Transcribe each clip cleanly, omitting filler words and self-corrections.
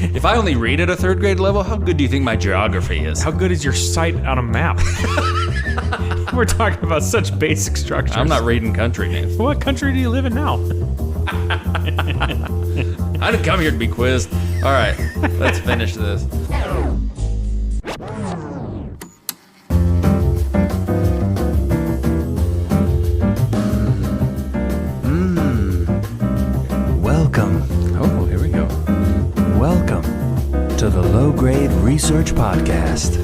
If I only read at a third grade level, how good do you think my geography is? How good is your sight on a map? We're talking about such basic structures. I'm not reading country names. What country do you live in now? I didn't come here to be quizzed. All right, let's finish this. Welcome. Oh, here we go. Welcome to the Low Grade Research Podcast.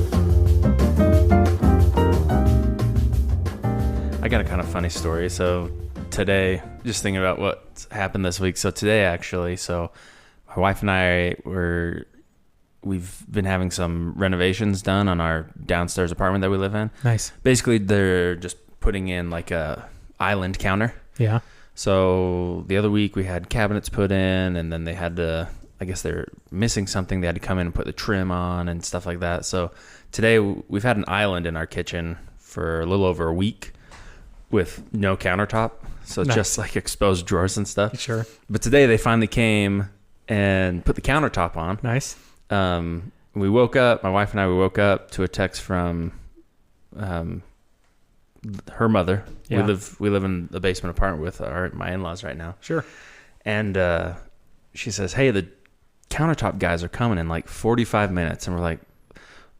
I got a kind of funny story. So today, just thinking about what's happened this week. So today, actually, so my wife and I we've been having some renovations done on our downstairs apartment that we live in. Nice. Basically, they're just putting in like a island counter. Yeah. So the other week we had cabinets put in, and then they had to, I guess they're missing something. They had to come in and put the trim on and stuff like that. So today we've had an island in our kitchen for a little over a week with no countertop. So Nice. Just like exposed drawers and stuff. Sure. But today they finally came and put the countertop on. Nice. We woke up, my wife and I, we woke up to a text from her mother. Yeah. We live in the basement apartment with my in-laws right now. Sure. And she says, hey, the countertop guys are coming in like 45 minutes. And we're like,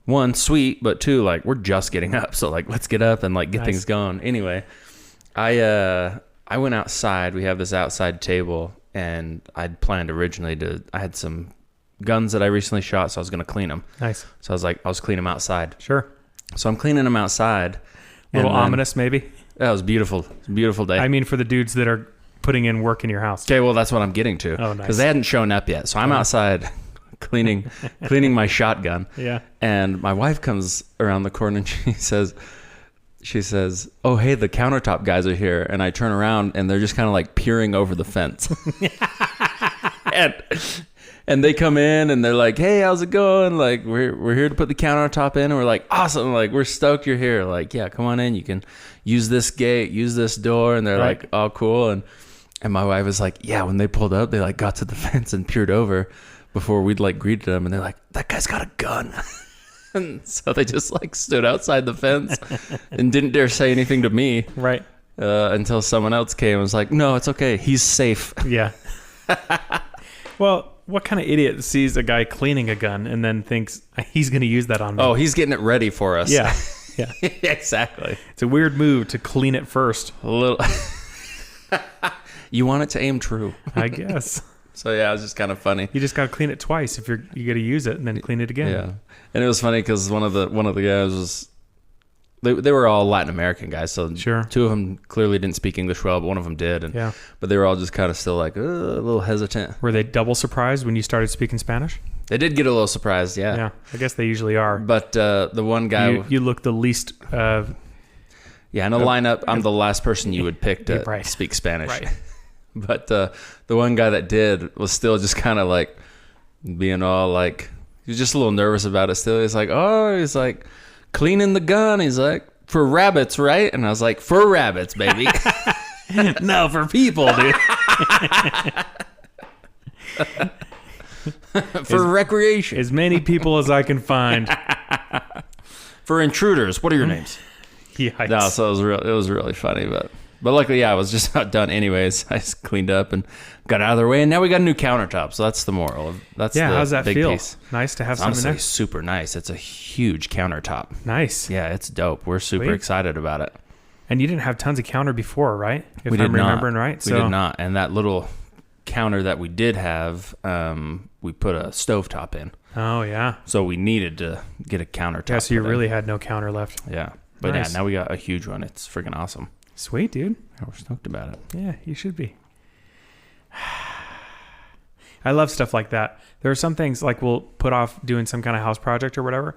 one, sweet, but two, like, we're just getting up. So like, let's get up and like get things going. Anyway, I went outside. We have this outside table, and I'd planned originally I had some guns that I recently shot, so I was going to clean them. Nice. So I was cleaning them outside. Sure. So I'm cleaning them outside. A little ominous, maybe? That was beautiful. It's a beautiful day. I mean, for the dudes that are putting in work in your house. Okay, well, that's what I'm getting to. Oh, nice. Because they hadn't shown up yet. So I'm outside cleaning my shotgun. Yeah. And my wife comes around the corner, and she says, oh, hey, the countertop guys are here. And I turn around, and they're just kind of like peering over the fence. And they come in, and they're like, hey, how's it going? Like, we're here to put the countertop in. And we're like, awesome. Like, we're stoked you're here. Like, yeah, come on in. You can use this gate, use this door. And they're Right. like, oh, cool. And my wife was like, yeah, when they pulled up, they like got to the fence and peered over before we'd like greeted them. And they're like, that guy's got a gun. And so they just like stood outside the fence and didn't dare say anything to me. Right. Until someone else came and was like, no, it's okay. He's safe. Yeah. Well, what kind of idiot sees a guy cleaning a gun and then thinks he's going to use that on me? Oh, he's getting it ready for us. Yeah. Yeah. Exactly. It's a weird move to clean it first. A little. You want it to aim true. I guess. So yeah, it was just kind of funny. You just got to clean it twice if you got to use it and then clean it again. Yeah, and it was funny because one of the guys was they were all Latin American guys, so Sure. Two of them clearly didn't speak English well, but one of them did, and Yeah. but they were all just kind of still like a little hesitant. Were they double surprised when you started speaking Spanish? They did get a little surprised, yeah. Yeah. I guess they usually are. But the one guy, You look the least... yeah, in a lineup, I'm the last person you would pick to Right. speak Spanish. Right. But the one guy that did was still just kind of like being all like, he was just a little nervous about it still. He's like, cleaning the gun. He's like, for rabbits, right? And I was like, for rabbits, baby. No, for people, dude. For recreation. As many people as I can find. For intruders. What are your names? Yikes. No, so it was really funny, but luckily, yeah, I was just about done anyways. I just cleaned up and got out of their way, and now we got a new countertop. So that's the moral. That's Yeah, the how's that big feel? piece. Nice to have It's something honestly there. super nice. It's a huge countertop. Nice. Yeah, it's dope. We're super Sweet. excited about it. And you didn't have tons of counter before, right? If We I'm did not. remembering right. We did not. And that little counter that we did have, we put a stovetop in. Oh, yeah. So we needed to get a countertop. Yeah, so you put in. really had no counter left. Yeah. But Nice. yeah, now we got a huge one. It's freaking awesome. Sweet, dude. Yeah, we're stoked about it. Yeah, you should be. I love stuff like that. There are some things like we'll put off doing some kind of house project or whatever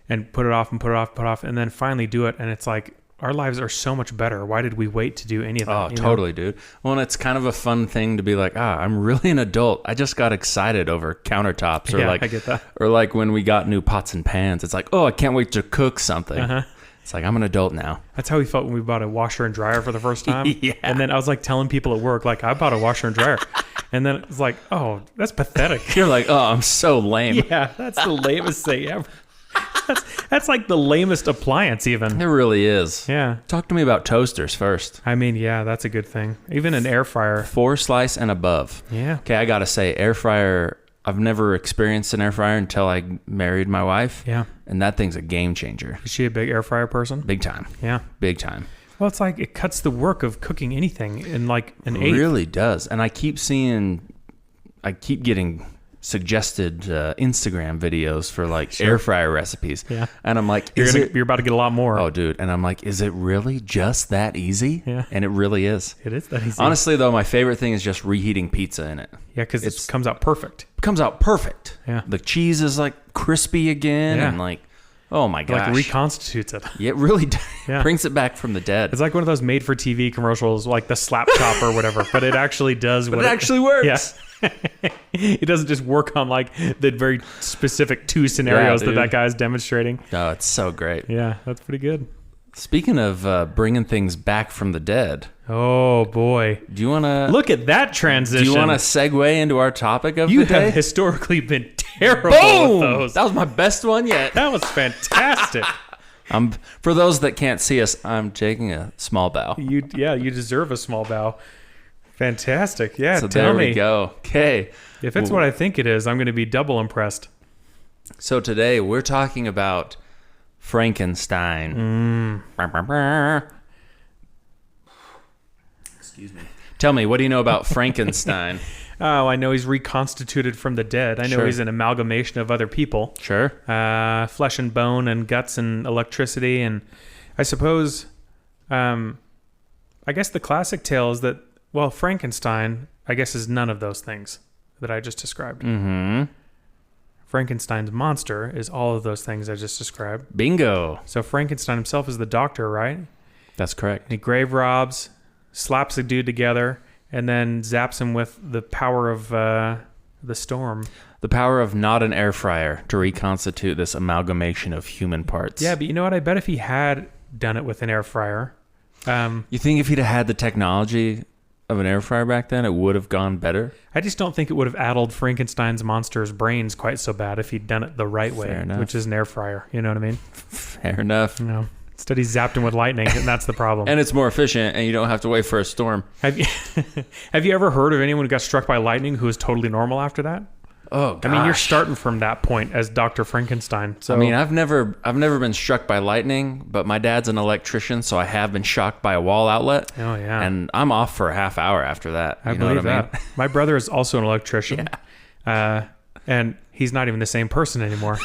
and put it off and put it off and then finally do it. And it's like, our lives are so much better. Why did we wait to do any of that? Oh, you know? totally, dude. Well, and it's kind of a fun thing to be like, I'm really an adult. I just got excited over countertops, or Yeah, like, I get that. or like when we got new pots and pans. It's like, oh, I can't wait to cook something. Uh-huh. It's like, I'm an adult now. That's how we felt when we bought a washer and dryer for the first time. Yeah. And then I was like telling people at work, like, I bought a washer and dryer. And then it's like, oh, that's pathetic. You're like, oh, I'm so lame. Yeah, that's the lamest thing ever. That's like the lamest appliance even. It really is. Yeah. Talk to me about toasters first. I mean, yeah, that's a good thing. Even an air fryer. 4 slice and above. Yeah. Okay, I got to say, air fryer, I've never experienced an air fryer until I married my wife. Yeah. And that thing's a game changer. Is she a big air fryer person? Big time. Yeah. Big time. Well, it's like it cuts the work of cooking anything in like an It eighth. really does. And I keep getting suggested Instagram videos for like air fryer recipes. Yeah. And I'm like, You're about to get a lot more. Oh, dude. And I'm like, is it really just that easy? Yeah. And it really is. It is that easy. Honestly, though, my favorite thing is just reheating pizza in it. Yeah, because it comes out perfect. It comes out perfect. Yeah. The cheese is like crispy again. Yeah. And like, oh my It gosh. like reconstitutes it. Yeah, it really Yeah. brings it back from the dead. It's like one of those made-for-TV commercials, like the slap chop or whatever, but it actually does. But it actually works. Yeah. It doesn't just work on like the very specific 2 scenarios Yeah, that dude. guy's demonstrating. Oh, it's so great. Yeah, that's pretty good. Speaking of bringing things back from the dead, Oh boy, do you want to look at that transition. Do you want to segue into our topic of You the day? have historically been terrible Boom! with those. That was my best one yet. That was fantastic. For those that can't see us, I'm taking a small bow. You deserve a small bow. Fantastic. Yeah, So tell there me. we go. Okay. If it's what I think it is, I'm going to be double impressed. So today we're talking about Frankenstein. Excuse me. Tell me, what do you know about Frankenstein? Oh, I know he's reconstituted from the dead. I know Sure. he's an amalgamation of other people. Sure. Flesh and bone and guts and electricity. And I suppose, I guess the classic tale is that, well, Frankenstein, I guess, is none of those things that I just described. Mm-hmm. Frankenstein's monster is all of those things I just described. Bingo. So Frankenstein himself is the doctor, right? That's correct. He grave robs, slaps a dude together, and then zaps him with the power of the storm. The power of not an air fryer to reconstitute this amalgamation of human parts. Yeah, but you know what? I bet if he had done it with an air fryer, You think if he'd have had the technology of an air fryer back then, it would have gone better? I just don't think it would have addled Frankenstein's monster's brains quite so bad if he'd done it the right way, Fair enough. which is an air fryer. You know what I mean? Fair enough. No. Instead, he zapped him with lightning, and that's the problem. And it's more efficient, and you don't have to wait for a storm. Have you ever heard of anyone who got struck by lightning who was totally normal after that? Oh, gosh. I mean, you're starting from that point as Dr. Frankenstein. So I mean, I've never been struck by lightning, but my dad's an electrician, so I have been shocked by a wall outlet. oh yeah, And I'm off for a half hour after that. I You know believe what I mean? that. My brother is also an electrician, and he's not even the same person anymore.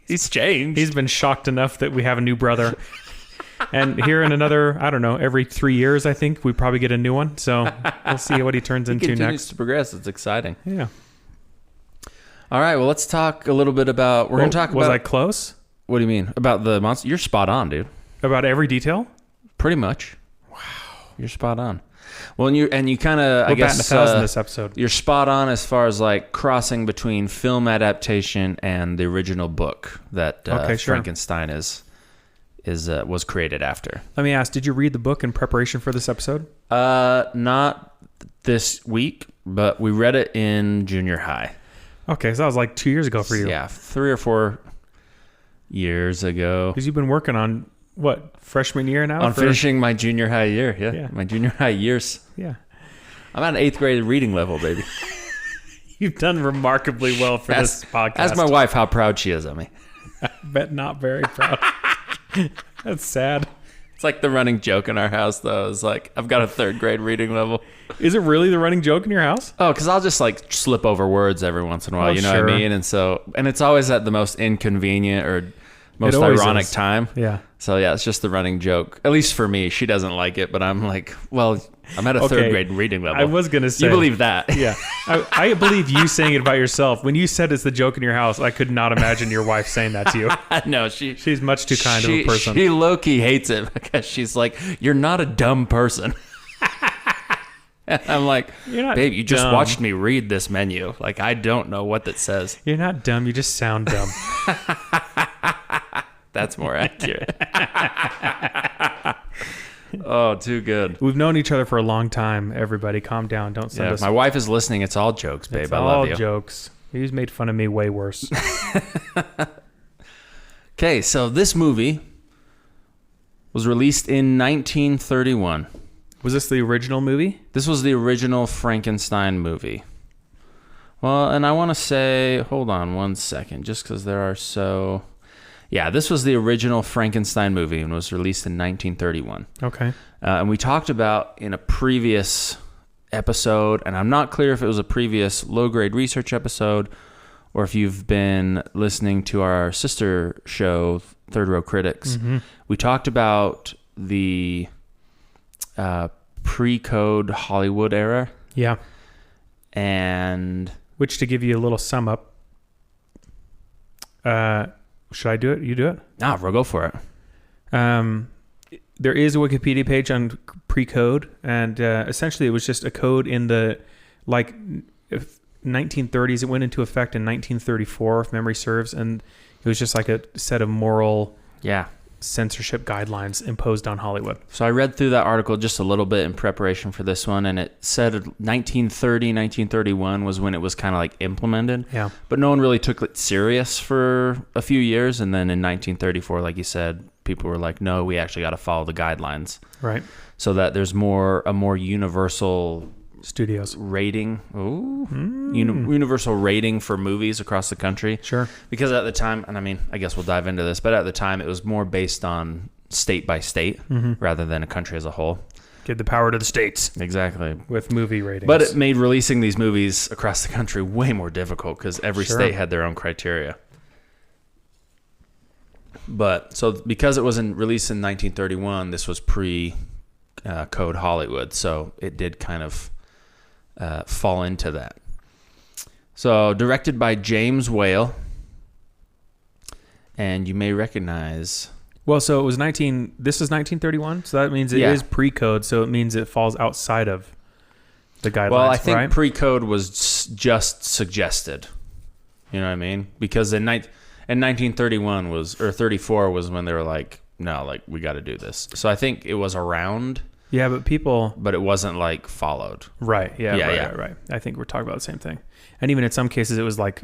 He's changed. He's been shocked enough that we have a new brother. And here in another, I don't know, every 3 years, I think we probably get a new one. So we'll see what he turns he into continues next. to progress. It's exciting. Yeah. All right, well, let's talk a little bit about... We're going to talk Was about... I close? What do you mean? About the monster? You're spot on, dude. About every detail? Pretty much. Wow. You're spot on. Well, and you kind of, I We're batting guess... 1,000 this episode. You're spot on as far as like crossing between film adaptation and the original book that Okay, sure. Frankenstein was created after. Let me ask, did you read the book in preparation for this episode? Not this week, but we read it in junior high. Okay, so that was like 2 years ago for you. Yeah, 3 or 4 years ago. Because you've been working on, what, freshman year now? On finishing my junior high year, Yeah. my junior high years. Yeah. I'm at an 8th grade reading level, baby. You've done remarkably well for this podcast. Ask my wife how proud she is of me. I bet not very proud. That's sad. It's like the running joke in our house, though. It's like, I've got a 3rd grade reading level. Is it really the running joke in your house? Oh, because I'll just like slip over words every once in a while, Oh, you know sure. what I mean? And it's always at the most inconvenient or most always ironic is. time. Yeah. So yeah, it's just the running joke. At least for me, she doesn't like it, but I'm like, well, I'm at a 3rd grade reading level. I was going to say. You believe that? Yeah. I believe you saying it about yourself. When you said it's the joke in your house, I could not imagine your wife saying that to you. No, She's much too kind of a person. She low-key hates it because she's like, you're not a dumb person. And I'm like, You're not babe, you just dumb. watched me read this menu. Like, I don't know what that says. You're not dumb. You just sound dumb. That's more accurate. Oh, too good. We've known each other for a long time. Everybody, calm down. Don't send us. My wife is listening. It's all jokes, babe. It's I love you. all jokes. He's made fun of me way worse. Okay, so this movie was released in 1931. Was this the original movie? This was the original Frankenstein movie. Well, and I want to say, hold on one second, just because there are so... Yeah, this was the original Frankenstein movie and was released in 1931. Okay. And we talked about in a previous episode, and I'm not clear if it was a previous low-grade research episode or if you've been listening to our sister show, Third Row Critics. Mm-hmm. We talked about the pre-code Hollywood era. Yeah. And... Which, to give you a little sum up, should I do it? You do it? Nah, we'll go for it. There is a Wikipedia page on pre-code, and essentially it was just a code in the 1930s. It went into effect in 1934, if memory serves, and it was just like a set of moral censorship guidelines imposed on Hollywood. So I read through that article just a little bit in preparation for this one, and it said 1930, 1931 was when it was kind of like implemented. Yeah. But no one really took it serious for a few years, and then in 1934, like you said, people were like, no, we actually got to follow the guidelines. Right. So that there's a more universal studios rating. Universal rating for movies across the country. Sure. Because at the time, and I mean, I guess we'll dive into this, but at the time it was more based on state by state rather than a country as a whole. Give the power to the states. Exactly. With movie ratings. But it made releasing these movies across the country way more difficult because every state had their own criteria. But so because it wasn't released in 1931, this was pre-Code Hollywood, so it did kind of fall into that. So directed by James Whale, and you may recognize... Well, so it was this is 1931, so that means it is pre-code, so it means it falls outside of the guidelines, well, I think right? pre-code was just suggested. You know what I mean? Because in 1931 or 34 was when they were like, no, like we got to do this. So I think it was around... Yeah, but it wasn't like followed. Right. Yeah. Right. I think we're talking about the same thing. And even in some cases, it was like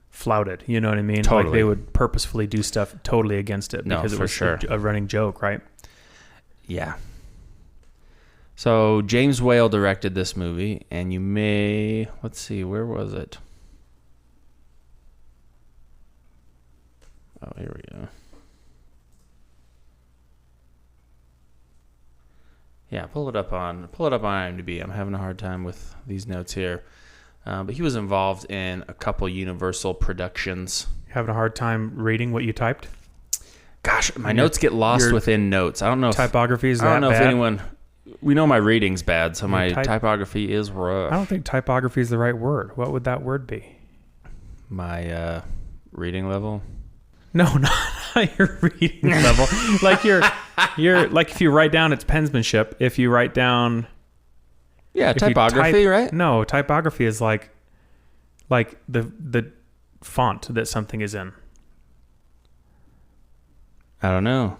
flouted. You know what I mean? Totally. Like they would purposefully do stuff totally against it because it was a running joke, right? Yeah. So James Whale directed this movie, and you may... Let's see, where was it? Oh, here we go. Yeah, pull it up on IMDb. I'm having a hard time with these notes here. But he was involved in a couple Universal productions. Having a hard time reading what you typed? Gosh, my notes get lost within notes. I don't know if typography is that bad. I don't know if anyone... We know my reading's bad, so my typography is rough. I don't think typography is the right word. What would that word be? My reading level? No, not your reading level. Like you're like if you write down, it's penmanship. If you write down, typography, right? No, typography is like the font that something is in. I don't know.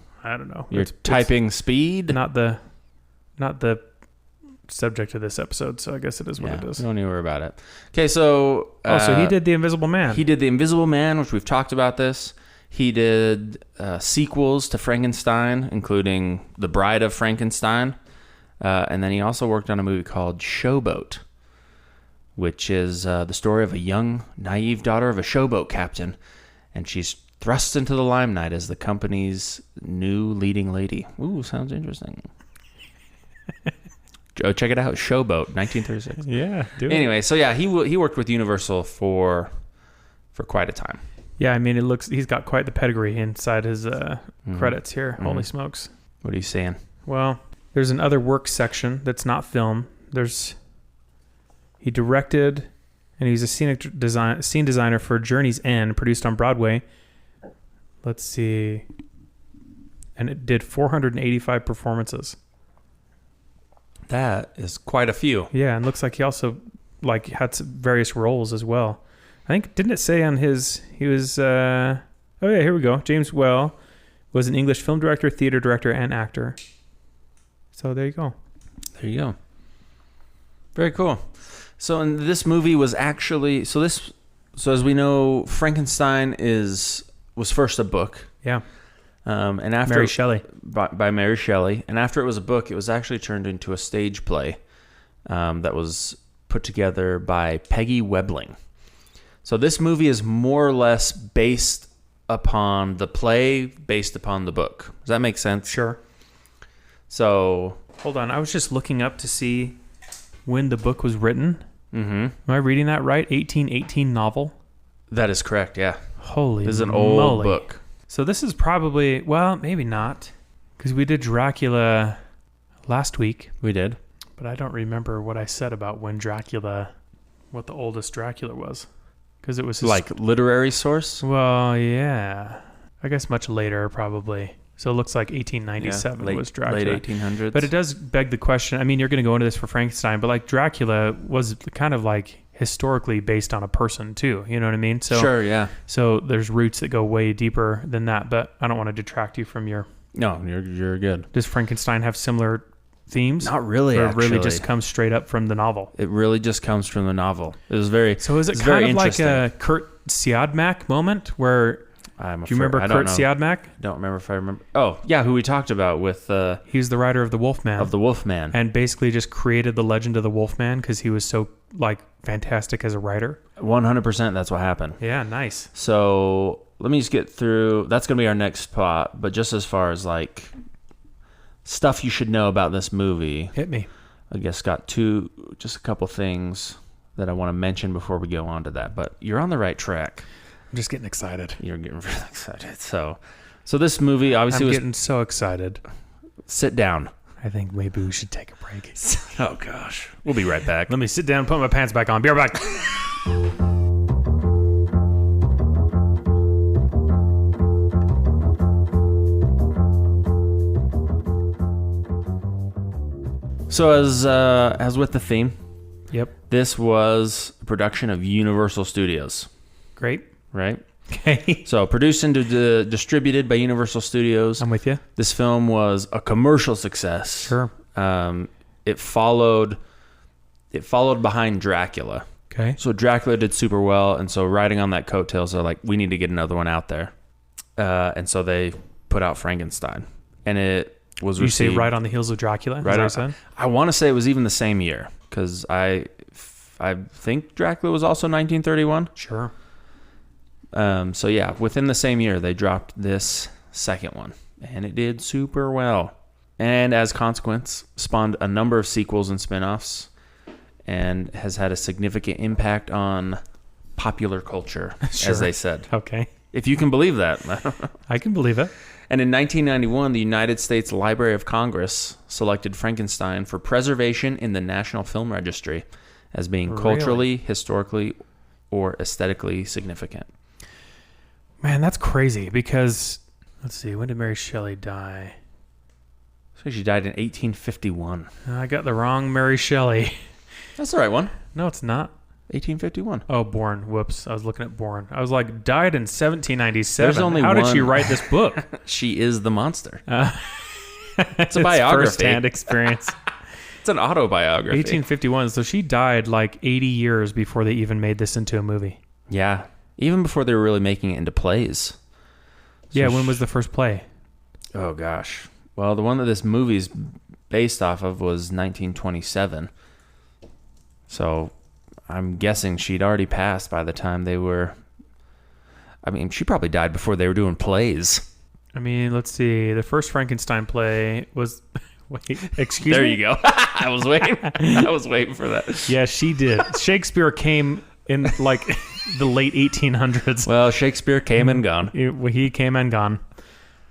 Your typing speed, not the subject of this episode. So I guess it is what it is. Don't even worry about it. Okay, so so he did The Invisible Man. He did The Invisible Man, which we've talked about this. He did sequels to Frankenstein, including The Bride of Frankenstein. And then he also worked on a movie called Showboat, which is the story of a young, naive daughter of a showboat captain. And she's thrust into the limelight as the company's new leading lady. Ooh, sounds interesting. Check it out. Showboat, 1936. Yeah, do it. Anyway, so yeah, he worked with Universal for quite a time. Yeah, I mean, he's got quite the pedigree inside his credits here. Mm-hmm. Holy smokes. What are you saying? Well, there's an other work section that's not film. He directed, and he's a scene designer for Journey's End, produced on Broadway. Let's see. And it did 485 performances. That is quite a few. Yeah, and looks like he also had some various roles as well. I think, didn't it say on he was, here we go, James Whale Was an English film director, theater director, and actor. So there you go. There you go. Very cool. So and this movie was actually so as we know, Frankenstein was first a book. Yeah. And after Mary Shelley. By Mary Shelley. And after it was a book, it was actually turned into a stage play that was put together by Peggy Webling. So this movie is more or less based upon the play, based upon the book. Does that make sense? Sure. So... Hold on. I was just looking up to see when the book was written. Mm-hmm. Am I reading that right? 1818 novel? That is correct, yeah. Holy This is an moly. old book. So this is probably... Well, maybe not. Because we did Dracula last week. We did. But I don't remember what I said about when what the oldest Dracula was. Because it was... Like literary source? Well, yeah. I guess much later, probably. So it looks like 1897 was Dracula. Late 1800s. But it does beg the question. I mean, you're going to go into this for Frankenstein, but like Dracula was kind of like historically based on a person too. You know what I mean? So, sure, yeah. So there's roots that go way deeper than that, but I don't want to detract you from your... No, you're good. Does Frankenstein have similar themes? Not really, or actually. It really just comes straight up from the novel? It really just comes from the novel. It was very... So is it it's kind very of like interesting. a Kurt Siodmak moment where... Do you remember Kurt Siodmak? Don't remember if I remember. Oh, yeah, who we talked about with... He's the writer of The Wolfman. Of The Wolfman. And basically just created the legend of the Wolfman because he was so like fantastic as a writer. 100% that's what happened. Yeah, nice. So let me just get through... That's going to be our next spot. But just as far as like stuff you should know about this movie... Hit me. I guess got just a couple things that I want to mention before we go on to that. But you're on the right track. I'm just getting excited. You're getting really excited. So this movie obviously I'm getting so excited. Sit down. I think maybe we should take a break. Oh, gosh. We'll be right back. Let me sit down and put my pants back on. Be right back. So as with the theme, Yep. this was a production of Universal Studios, Great. right? Okay. So produced and distributed by Universal Studios. I'm with you. This film was a commercial success. Sure. It followed behind Dracula. Okay. So Dracula did super well, and so riding on that coattails, they're like, we need to get another one out there. And so they put out Frankenstein, and it was You say received, right on the heels of Dracula? right Is that on, what I want to say it was even the same year, because I think Dracula was also 1931. Sure. So yeah, within the same year, they dropped this second one, and it did super well. And as a consequence, spawned a number of sequels and spin-offs, and has had a significant impact on popular culture, Sure. as they said. Okay. If you can believe that. I can believe it. And in 1991, the United States Library of Congress selected Frankenstein for preservation in the National Film Registry as being culturally, historically, or aesthetically significant. Man, that's crazy because, let's see, when did Mary Shelley die? So she died in 1851. I got the wrong Mary Shelley. That's the right one. No, it's not. 1851. Oh, Born. Whoops. I was looking at Born. I was like, died in 1797. There's only How did one. she write this book? She is the monster. It's a biography. First-hand experience. It's an autobiography. 1851. So she died like 80 years before they even made this into a movie. Yeah. Even before they were really making it into plays. Yeah, when was the first play? Oh, gosh. Well, the one that this movie's based off of was 1927. So I'm guessing she'd already passed by the time they were... I mean, she probably died before they were doing plays. I mean, let's see. The first Frankenstein play was... Wait, excuse There me? you go. I was waiting for that. Yeah, she did. Shakespeare came in like the late 1800s. Well, Shakespeare came and gone. He came and gone.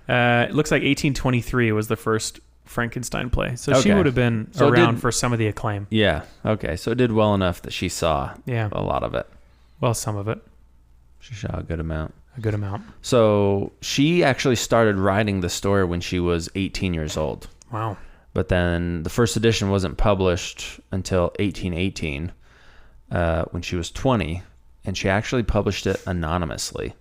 It looks like 1823 was the first Frankenstein play. So she Okay. would have been So it around did- for some of the acclaim. Yeah. Okay. So it did well enough that she saw Yeah. a lot of it. Well, some of it. She saw a good amount. A good amount. So she actually started writing the story when she was 18 years old. Wow. But then the first edition wasn't published until 1818, when she was 20, and she actually published it anonymously.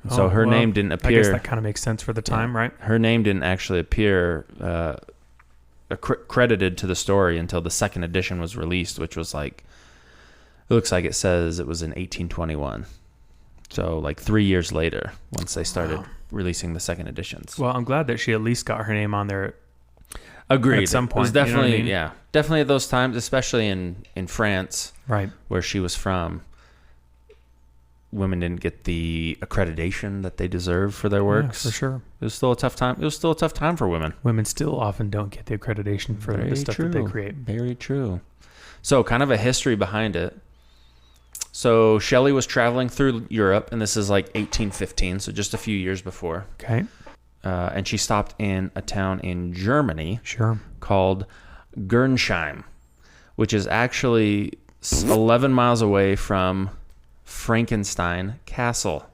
So her name didn't appear. I guess that kind of makes sense for the time, right? Her name didn't actually appear credited to the story until the second edition was released, which was like, it looks like it says it was in 1821. So like 3 years later, once they started releasing the second editions. Well, I'm glad that she at least got her name on there. Agreed. At some point. It was definitely, you know what I mean? definitely at those times, especially in France, Right. where she was from. Women didn't get the accreditation that they deserve for their works. Yeah, for sure. It was still a tough time. It was still a tough time for women. Women still often don't get the accreditation for the stuff that they create. Very true. So kind of a history behind it. So Shelley was traveling through Europe, and this is like 1815, so just a few years before. Okay. And she stopped in a town in Germany called Gernsheim, which is actually 11 miles away from Frankenstein Castle.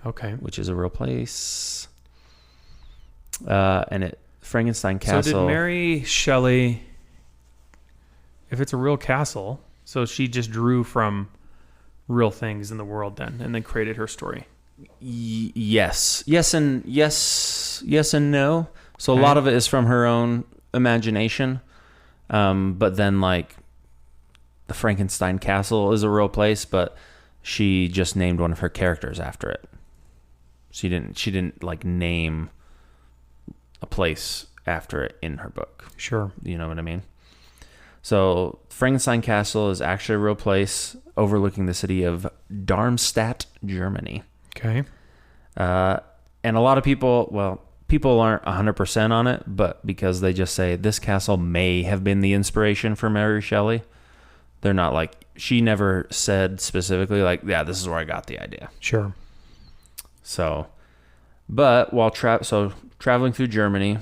Okay. Which is a real place. Frankenstein Castle. So did Mary Shelley, if it's a real castle, so she just drew from real things in the world then, and then created her story? Yes and no. So a lot of it is from her own imagination, but then like the Frankenstein Castle is a real place, but she just named one of her characters after it. She didn't like name a place after it in her book. Sure. You know what I mean? So Frankenstein Castle is actually a real place overlooking the city of Darmstadt, Germany. Okay. And a lot of people aren't 100% on it, but because they just say this castle may have been the inspiration for Mary Shelley, they're not like, she never said specifically like, yeah, this is where I got the idea. Sure. So, but while traveling through Germany,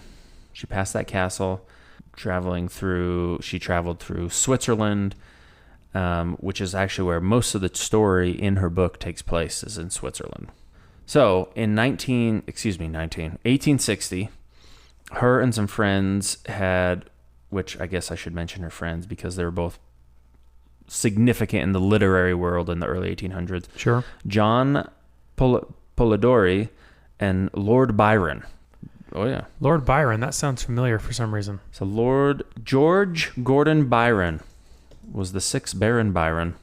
she passed that castle. She traveled through Switzerland, which is actually where most of the story in her book takes place, is in Switzerland. So in 1860, her and some friends had, which I guess I should mention her friends because they were both significant in the literary world in the early 1800s. Sure. John Polidori and Lord Byron. Oh, yeah. Lord Byron, that sounds familiar for some reason. So Lord George Gordon Byron was the sixth Baron Byron.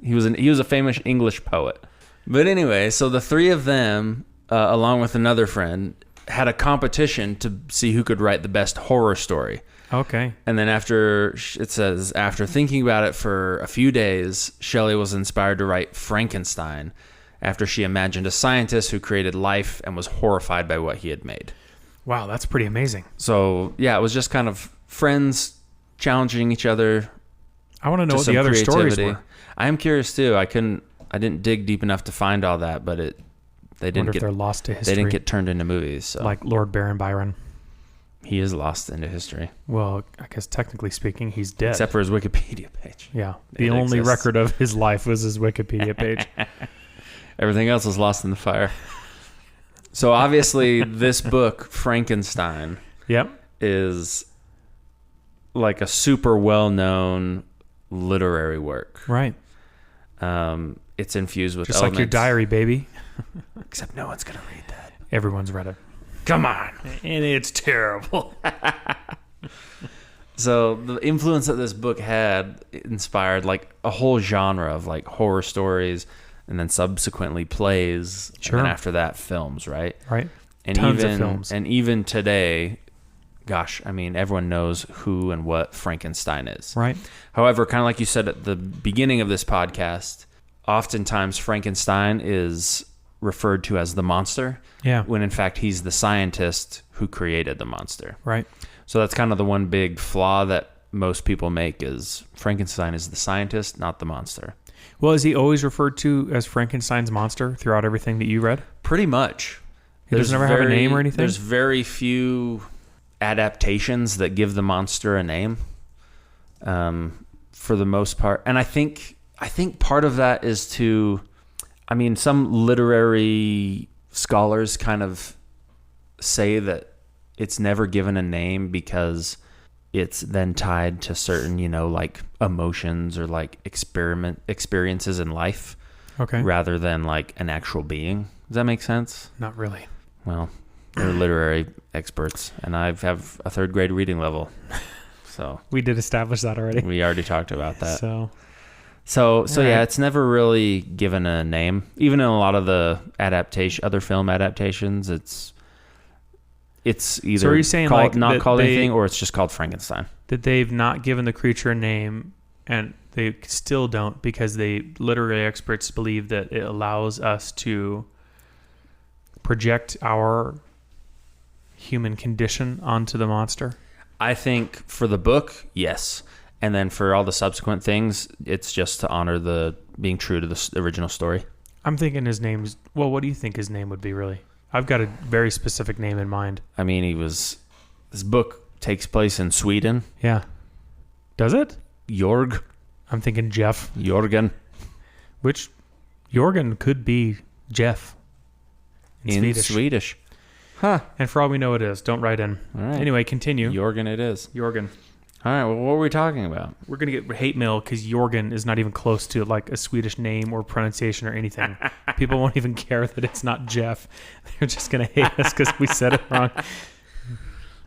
He was a famous English poet. But anyway, so the three of them, along with another friend, had a competition to see who could write the best horror story. Okay. And then after thinking about it for a few days, Shelley was inspired to write Frankenstein after she imagined a scientist who created life and was horrified by what he had made. Wow, that's pretty amazing. So, yeah, it was just kind of friends challenging each other. I want to know what the other stories were. I am curious too. I didn't dig deep enough to find all that, but they're lost to history. They didn't get turned into movies. So. Like Lord Baron Byron. He is lost into history. Well, I guess technically speaking, he's dead. Except for his Wikipedia page. Yeah. The only record of his life was his Wikipedia page. Everything else was lost in the fire. So obviously this book, Frankenstein, is like a super well-known literary work. Right. It's infused with just elements. like your diary, baby. Except no one's going to read that. Everyone's read it. Come on. And it's terrible. So the influence that this book had inspired like a whole genre of like horror stories, and then subsequently plays. Sure. And then after that, films, right? Right. And Tons of films. And even today, gosh, I mean, everyone knows who and what Frankenstein is. Right. However, kind of like you said at the beginning of this podcast, oftentimes Frankenstein is referred to as the monster. Yeah. When in fact, he's the scientist who created the monster. Right. So that's kind of the one big flaw that most people make is Frankenstein is the scientist, not the monster. Well, is he always referred to as Frankenstein's monster throughout everything that you read? Pretty much. He doesn't ever have a name or anything? There's very few adaptations that give the monster a name, for the most part. And I think part of that is some literary scholars kind of say that it's never given a name because it's then tied to certain, like emotions or like experiences in life. Okay. rather than like an actual being. Does that make sense? Not really. Well, they're literary experts, and I have a 3rd grade reading level. So We did establish that already. we already talked about that. So So yeah, it's never really given a name. Even in a lot of the other film adaptations, it's either So are you saying called, like not that called they- anything, or it's just called Frankenstein. that they've not given the creature a name, and they still don't because they literary experts believe that it allows us to project our human condition onto the monster? I think for the book, yes. And then for all the subsequent things, it's just to honor being true to the original story. I'm thinking his name's... Well, what do you think his name would be, really? I've got a very specific name in mind. I mean, this book takes place in Sweden. Yeah. Does it? Jorg. I'm thinking Jeff. Jorgen. Which Jorgen could be Jeff in Swedish. Huh. And for all we know, it is. Don't write in. All right. Anyway, continue. Jorgen it is. Jorgen. All right, well, what were we talking about? We're going to get hate mail because Jorgen is not even close to like a Swedish name or pronunciation or anything. People won't even care that it's not Jeff. They're just going to hate us because we said it wrong.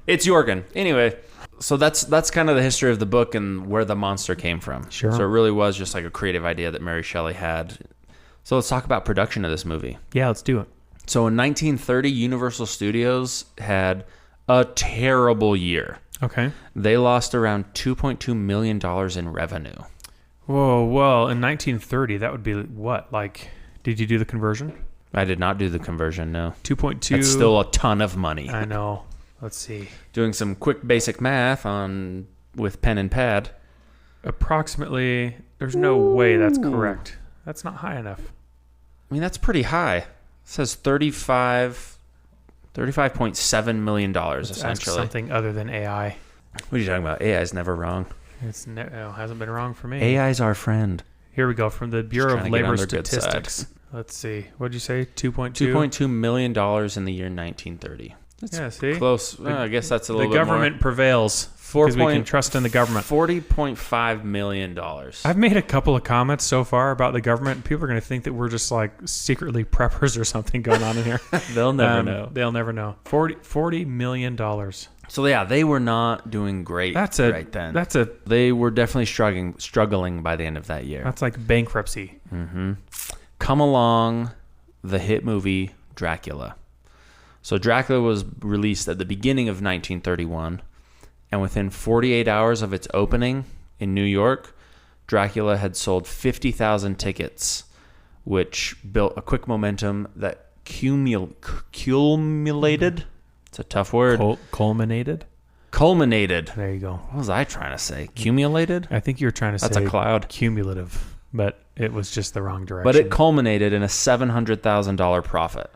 It's Jorgen. Anyway, so that's kind of the history of the book and where the monster came from. Sure. So it really was just like a creative idea that Mary Shelley had. So let's talk about production of this movie. Yeah, let's do it. So in 1930, Universal Studios had a terrible year. Okay. They lost around $2.2 million in revenue. Whoa, well, in 1930, that would be what? Like, did you do the conversion? I did not do the conversion, no. 2.2. That's still a ton of money. I know. Let's see. Doing some quick basic math with pen and pad. Approximately, there's no way that's correct. That's not high enough. I mean, that's pretty high. It says $35.7 million, Let's ask essentially. something other than AI. What are you talking about? AI is never wrong. Hasn't been wrong for me. AI is our friend. Here we go from the Bureau trying of to get on Labor their good Statistics. Let's see. What did you say? 2.2? $2.2 million in the year 1930. That's Yeah, see? close. I guess that's a The little bit government prevails because we can trust in the government. $40.5 million. I've made a couple of comments so far about the government. People are going to think that we're just like secretly preppers or something going on in here. They'll never know. They'll never know. $40 million. So yeah, they were not doing great right then. They were definitely struggling by the end of that year. That's like bankruptcy. Mm-hmm. Come along, the hit movie Dracula. So Dracula was released at the beginning of 1931, and within 48 hours of its opening in New York, Dracula had sold 50,000 tickets, which built a quick momentum that culminated. It's a tough word. Culminated? Culminated. There you go. What was I trying to say? Cumulated? I think you were trying to say That's a cloud. Cumulative, but it was just the wrong direction. But it culminated in a $700,000 profit.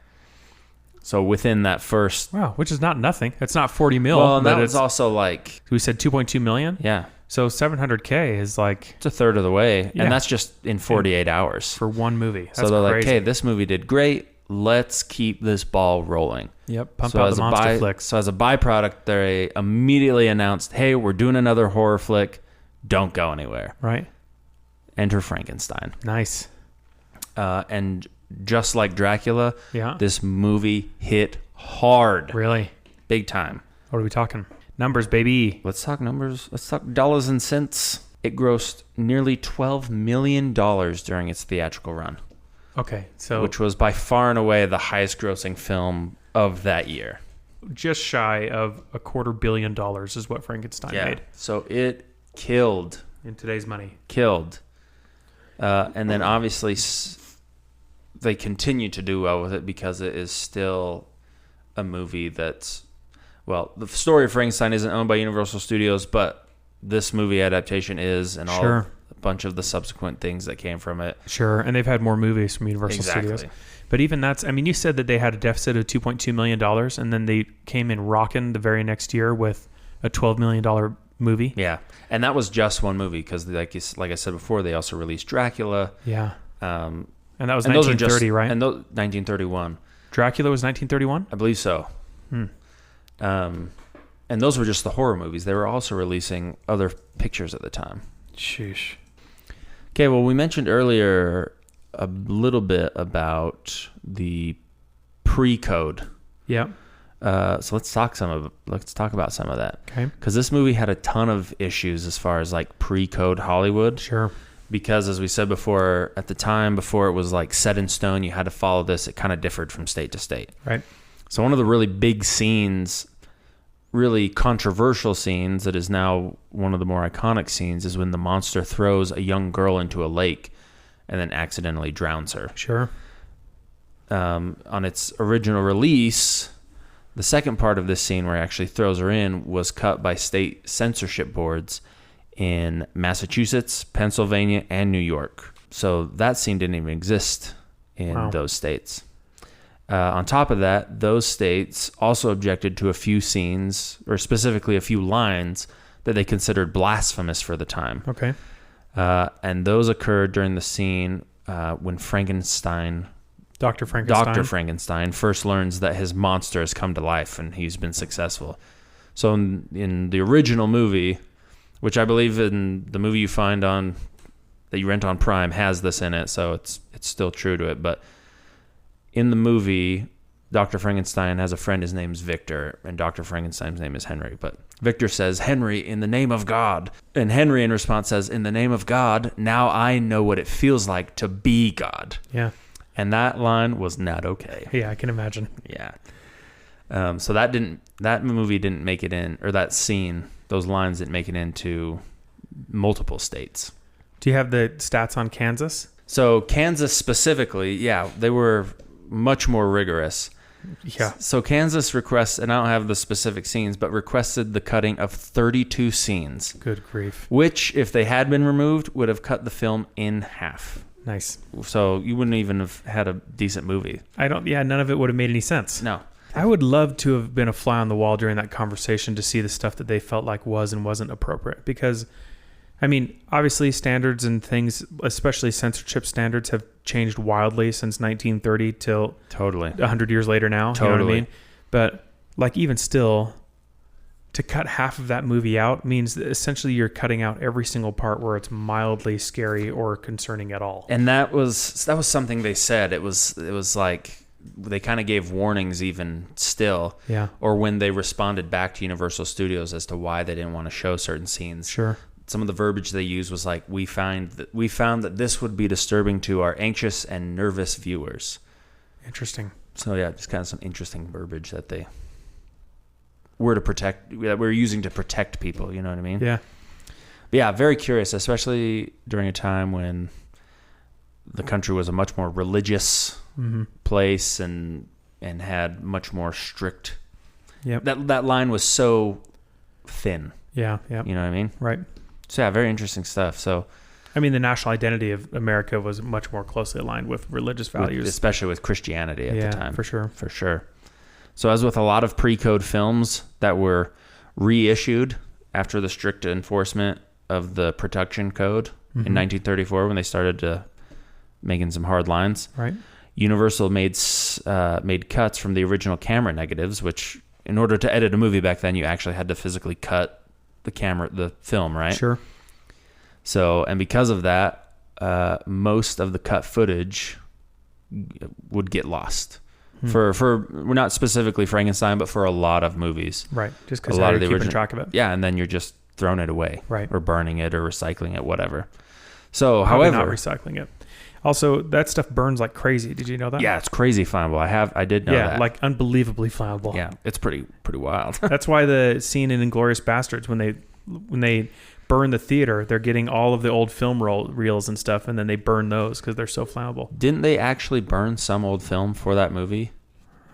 So within that first... Wow, which is not nothing. It's not 40 mil. Well, and that was also like... We said 2.2 million? Yeah. So 700K is like... It's a third of the way. Yeah. And that's just in 48 hours. For one movie. That's so they're crazy. like, hey, this movie did great. Let's keep this ball rolling. Yep, pump out the monster flicks. So as a byproduct, they immediately announced, hey, we're doing another horror flick. Don't go anywhere. Right. Enter Frankenstein. Nice. And just like Dracula, Yeah. this movie hit hard. Really? Big time. What are we talking? Numbers, baby. Let's talk numbers. Let's talk dollars and cents. It grossed nearly $12 million during its theatrical run. Okay, so... Which was by far and away the highest grossing film of that year. Just shy of $250 million is what Frankenstein made. So it killed. In today's money. Killed. And then obviously they continue to do well with it because it is still a movie that's... Well, the story of Frankenstein isn't owned by Universal Studios, but this movie adaptation is, and all a bunch of the subsequent things that came from it. Sure, and they've had more movies from Universal Studios. But even that's, I mean, you said that they had a deficit of $2.2 million, and then they came in rocking the very next year with a $12 million movie. Yeah, and that was just one movie because, like I said before, they also released Dracula. Yeah. And that was and 1930, right? And 1931. Dracula was 1931? I believe so. And those were just the horror movies. They were also releasing other pictures at the time. Sheesh. Okay, well, we mentioned earlier a little bit about the pre-code. Yeah. So let's talk about some of that. Okay. Because this movie had a ton of issues as far as like pre-code Hollywood. Sure. Because as we said before, at the time before it was like set in stone, you had to follow this. It kind of differed from state to state. Right. So one of the really big scenes, really controversial scenes that is now one of the more iconic scenes is when the monster throws a young girl into a lake and then accidentally drowns her. Sure. On its original release, the second part of this scene where he actually throws her in was cut by state censorship boards in Massachusetts, Pennsylvania, and New York. So that scene didn't even exist in those states. On top of that, those states also objected to a few scenes, or specifically a few lines, that they considered blasphemous for the time. Okay. And those occurred during the scene when Dr. Frankenstein first learns that his monster has come to life and he's been successful. So in the original movie, which I believe in the movie you find on that you rent on Prime has this in it, so it's still true to it. But in the movie, Dr. Frankenstein has a friend. His name's Victor, and Dr. Frankenstein's name is Henry. But Victor says, "Henry, in the name of God." And Henry, in response, says, "In the name of God, now I know what it feels like to be God." Yeah. And that line was not okay. Yeah, I can imagine. Yeah. So that movie didn't make it in, or that scene, those lines didn't make it into multiple states. Do you have the stats on Kansas? So Kansas specifically, yeah, they were much more rigorous. Yeah. So Kansas requests, and I don't have the specific scenes, but requested the cutting of 32 scenes. Good grief. Which, if they had been removed, would have cut the film in half. Nice. So you wouldn't even have had a decent movie. None of it would have made any sense. No. I would love to have been a fly on the wall during that conversation to see the stuff that they felt like was and wasn't appropriate. Because, I mean, obviously standards and things, especially censorship standards, have changed wildly since 1930 till Totally 100 years later now. Totally. You know what I mean? But like even still, to cut half of that movie out means that essentially you're cutting out every single part where it's mildly scary or concerning at all. And that was something they said. It was like they kind of gave warnings even still. Yeah. Or when they responded back to Universal Studios as to why they didn't want to show certain scenes. Sure. Some of the verbiage they used was like, we found that this would be disturbing to our anxious and nervous viewers. Interesting. So yeah, just kind of some interesting verbiage that they we're using to protect people, you know what I mean? Yeah. But yeah, very curious, especially during a time when the country was a much more religious place and had much more strict. Yep. That line was so thin. Yeah, yeah. You know what I mean? Right. So yeah, very interesting stuff. So I mean, the national identity of America was much more closely aligned with religious values. Especially with Christianity at the time. For sure. For sure. So as with a lot of pre-code films that were reissued after the strict enforcement of the production code in 1934 when they started making some hard lines, right? Universal made cuts from the original camera negatives, which in order to edit a movie back then, you actually had to physically cut the film, right? Sure. So, and because of that, most of the cut footage would get lost. For not specifically Frankenstein, but for a lot of movies. Right. Just because you're keeping track of it. Yeah, and then you're just throwing it away. Right. Or burning it or recycling it, whatever. So, Probably however... not recycling it. Also, that stuff burns like crazy. Did you know that? Yeah, it's crazy flammable. I did know that. Yeah, like unbelievably flammable. Yeah, it's pretty wild. That's why the scene in Inglourious Bastards, when they burn the theater, they're getting all of the old film reels and stuff, and then they burn those because they're so flammable. Didn't they actually burn some old film for that movie?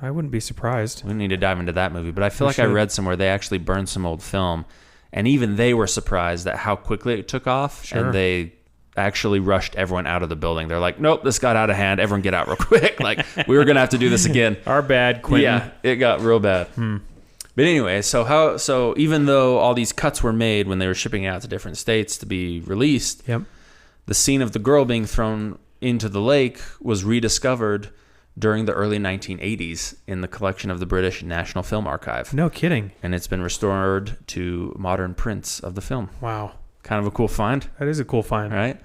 I wouldn't be surprised. We need to dive into that movie, but I feel like I read somewhere they actually burned some old film, and even they were surprised at how quickly it took off, and they actually rushed everyone out of the building. They're like, nope, this got out of hand. Everyone get out real quick. Like, we were going to have to do this again. Our bad, Quentin. Yeah, it got real bad. But anyway, so even though all these cuts were made when they were shipping out to different states to be released, the scene of the girl being thrown into the lake was rediscovered during the early 1980s in the collection of the British National Film Archive. No kidding. And it's been restored to modern prints of the film. Wow. Kind of a cool find. That is a cool find. Right?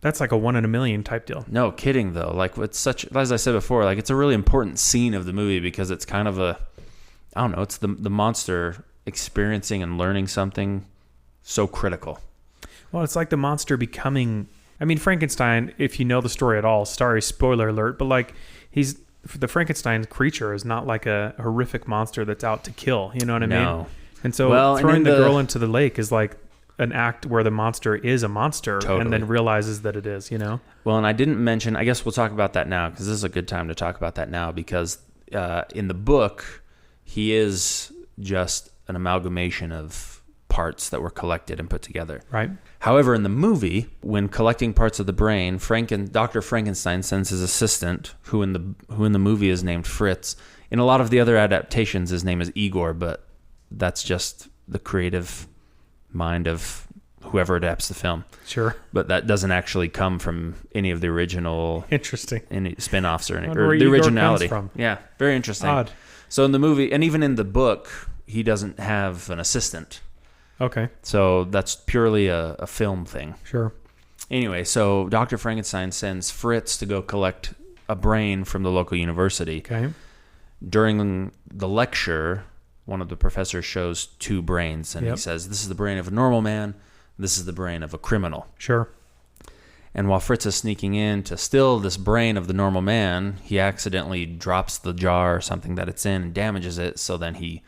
That's like a 1 in a million type deal. No kidding, though. Like, it's such, as I said before, like, it's a really important scene of the movie because it's kind of I don't know, it's the monster experiencing and learning something so critical. Well, it's like the monster becoming, I mean, Frankenstein, if you know the story at all, sorry, spoiler alert, but like, the Frankenstein creature is not like a horrific monster that's out to kill. You know what I mean? And so throwing the girl into the lake is like an act where the monster is a monster and then realizes that it is, you know? Well, and I didn't mention, I guess we'll talk about that now because this is a good time to talk about that now because in the book, he is just an amalgamation of parts that were collected and put together. Right. However, in the movie, when collecting parts of the brain, Dr. Frankenstein sends his assistant, who in the movie is named Fritz. In a lot of the other adaptations, his name is Igor, but that's just the creative mind of whoever adapts the film. Sure. But that doesn't actually come from any of the original any spin-offs or the originality. Comes from. Yeah, very interesting. Odd. So in the movie, and even in the book, he doesn't have an assistant. Okay. So that's purely a film thing. Sure. Anyway, so Dr. Frankenstein sends Fritz to go collect a brain from the local university. Okay. During the lecture, one of the professors shows 2 brains, and he says, this is the brain of a normal man, this is the brain of a criminal. Sure. And while Fritz is sneaking in to steal this brain of the normal man, he accidentally drops the jar or something that it's in and damages it, so then he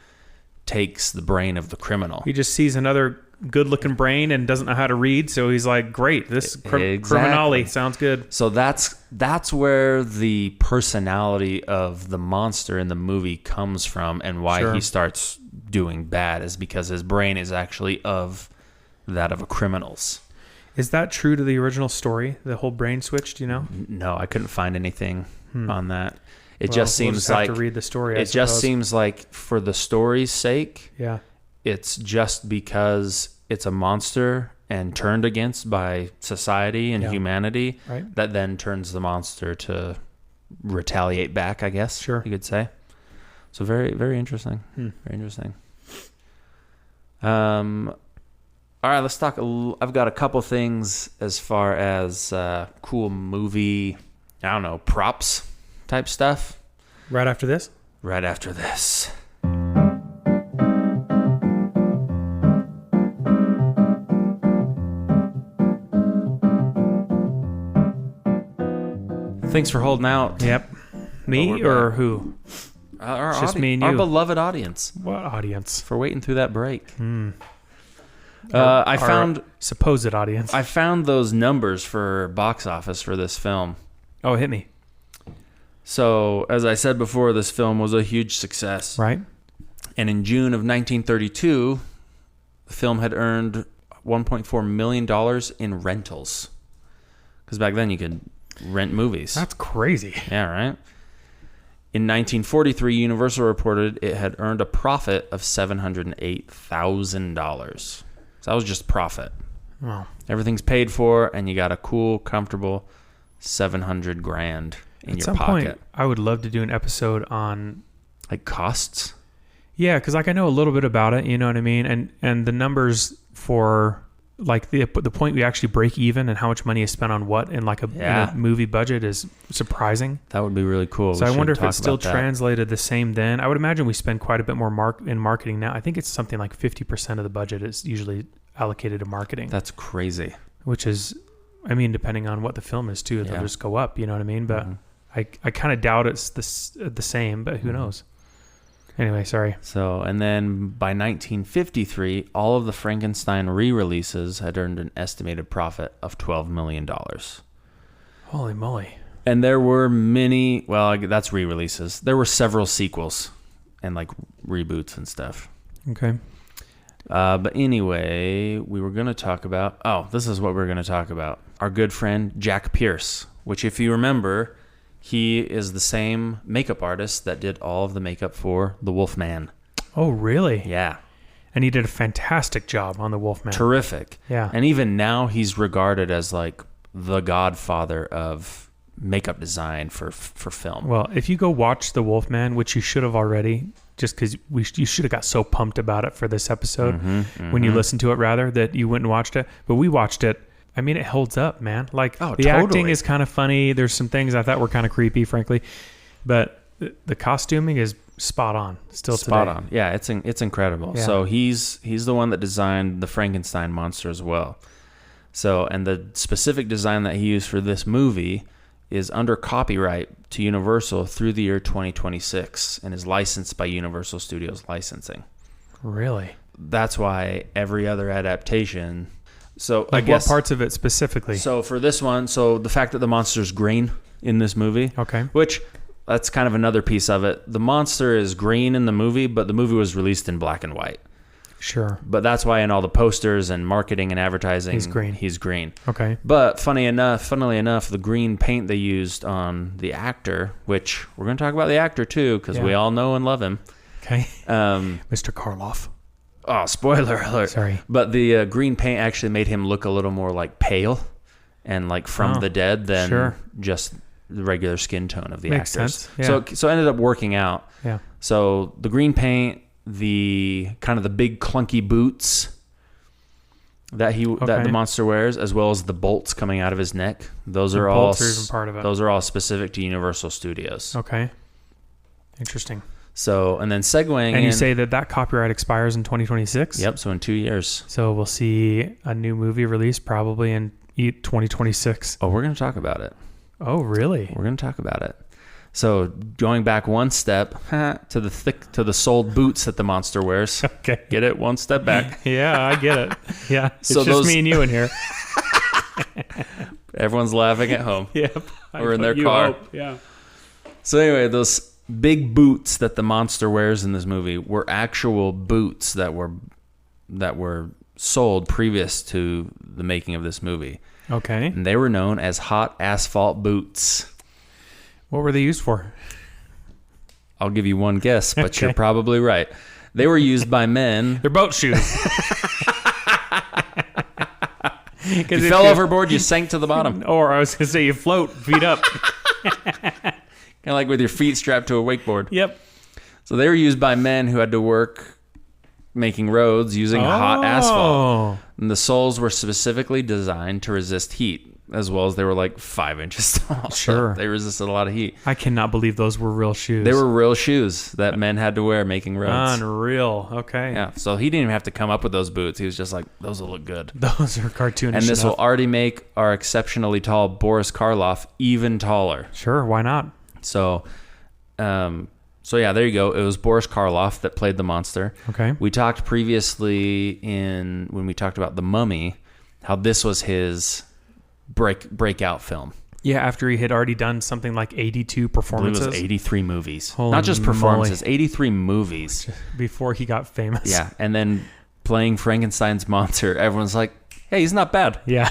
takes the brain of the criminal. He just sees another good-looking brain and doesn't know how to read, so he's like, great, this criminality sounds good. So that's where the personality of the monster in the movie comes from and why he starts doing bad is because his brain is actually of that of a criminal's. Is that true to the original story? The whole brain switch, do you know? No, I couldn't find anything on that. It Well, just seems we'll just like have to read the story. It just seems like for the story's sake, yeah, it's just because it's a monster and turned against by society and humanity that then turns the monster to retaliate back, I guess. Sure. You could say. So very, very interesting. Very interesting. All right, let's talk. I've got a couple things as far as cool movie, I don't know, props type stuff. Right after this? Right after this. Thanks for holding out. Yep. Me or who? Our just me and our you. beloved audience. What audience? For waiting through that break. Our found supposed audience. I found those numbers for box office for this film. Oh, hit me. So, as I said before, this film was a huge success. Right. And in June of 1932, the film had earned $1.4 million in rentals. Because back then you could rent movies. That's crazy. Yeah, right? In 1943, Universal reported it had earned a profit of $708,000. So that was just profit. Wow. Everything's paid for, and you got a cool, comfortable $700,000 in your pocket. At some point, I would love to do an episode on like costs. Yeah, because like I know a little bit about it. You know what I mean, and the numbers for like the point we actually break even and how much money is spent on what in like in a movie budget is surprising. That would be really cool. So I wonder if it's still translated the same then. I would imagine we spend quite a bit more in marketing now. I think it's something like 50% of the budget is usually allocated to marketing. That's crazy. Which is, I mean, depending on what the film is too, they'll just go up. You know what I mean? But I kind of doubt it's the same, but who knows? Anyway, sorry. So, and then by 1953, all of the Frankenstein re-releases had earned an estimated profit of $12 million. Holy moly. And there were many, well, that's re-releases. There were several sequels and like reboots and stuff. Okay. But anyway, we were going to talk about, this is what we're going to talk about. Our good friend, Jack Pierce, which if you remember, he is the same makeup artist that did all of the makeup for the Wolfman. Oh, really? Yeah. And he did a fantastic job on the Wolfman. Terrific. Yeah. And even now he's regarded as like the godfather of makeup design for film. Well, if you go watch the Wolfman, which you should have already, just because you should have got so pumped about it for this episode when you listened to it, rather, that you went and watched it. But we watched it I mean, it holds up, man. Like Oh, the acting totally. is kind of funny. There's some things I thought were kind of creepy, frankly, but the costuming is spot on. Still Spot today. on. Yeah, it's incredible. Yeah. So he's the one that designed the Frankenstein monster as well. So, and the specific design that he used for this movie is under copyright to Universal through the year 2026 and is licensed by Universal Studios Licensing. Really? That's why every other adaptation. So Like I guess what parts of it specifically? So for this one, so the fact that the monster's green in this movie, Okay. which that's kind of another piece of it. The monster is green in the movie, but the movie was released in black and white. Sure. But that's why in all the posters and marketing and advertising, He's green. Okay. But funnily enough, the green paint they used on the actor, which we're going to talk about the actor too, because we all know and love him. Okay. Mr. Karloff. Oh, spoiler alert. Sorry. But the green paint actually made him look a little more like pale and like from the dead than just the regular skin tone of the Makes actors. sense. Yeah. So it ended up working out. Yeah. So the green paint, the kind of the big clunky boots that that the monster wears, as well as the bolts coming out of his neck. Those are all bolts are even part of it. Those are all specific to Universal Studios. Okay. Interesting. So, and then segueing And you say that copyright expires in 2026? Yep, so in 2 years. So we'll see a new movie released probably in 2026. Oh, we're going to talk about it. Oh, really? We're going to talk about it. So, going back one step to the soled boots that the monster wears. Okay. Get it? One step back. Yeah, I get it. Yeah. It's So just me and you in here. Everyone's laughing at home. Yep. Or in their car. Yeah. So anyway, those big boots that the monster wears in this movie were actual boots that were sold previous to the making of this movie. Okay. And they were known as hot asphalt boots. What were they used for? I'll give you one guess, but you're probably right. They were used by men. They're boat shoes. If you fell overboard, you sank to the bottom. Or I was going to say you float, feet up. Kind of like with your feet strapped to a wakeboard. Yep. So they were used by men who had to work making roads using hot asphalt. And the soles were specifically designed to resist heat, as well as they were like 5 inches tall. Sure. So they resisted a lot of heat. I cannot believe those were real shoes. They were real shoes that men had to wear making roads. Unreal. Okay. Yeah. So he didn't even have to come up with those boots. He was just like, those will look good. Those are cartoonish And this will enough. already make our exceptionally tall Boris Karloff even taller. Sure. Why not? So yeah, there you go. It was Boris Karloff that played the monster. Okay. We talked previously when we talked about The Mummy, how this was his breakout film. Yeah, after he had already done something like 82 I believe performances. it was 83 movies. Holy Not just performances, moly. 83 movies. Before he got famous. Yeah, and then playing Frankenstein's monster, everyone's like, hey, he's not bad. Yeah,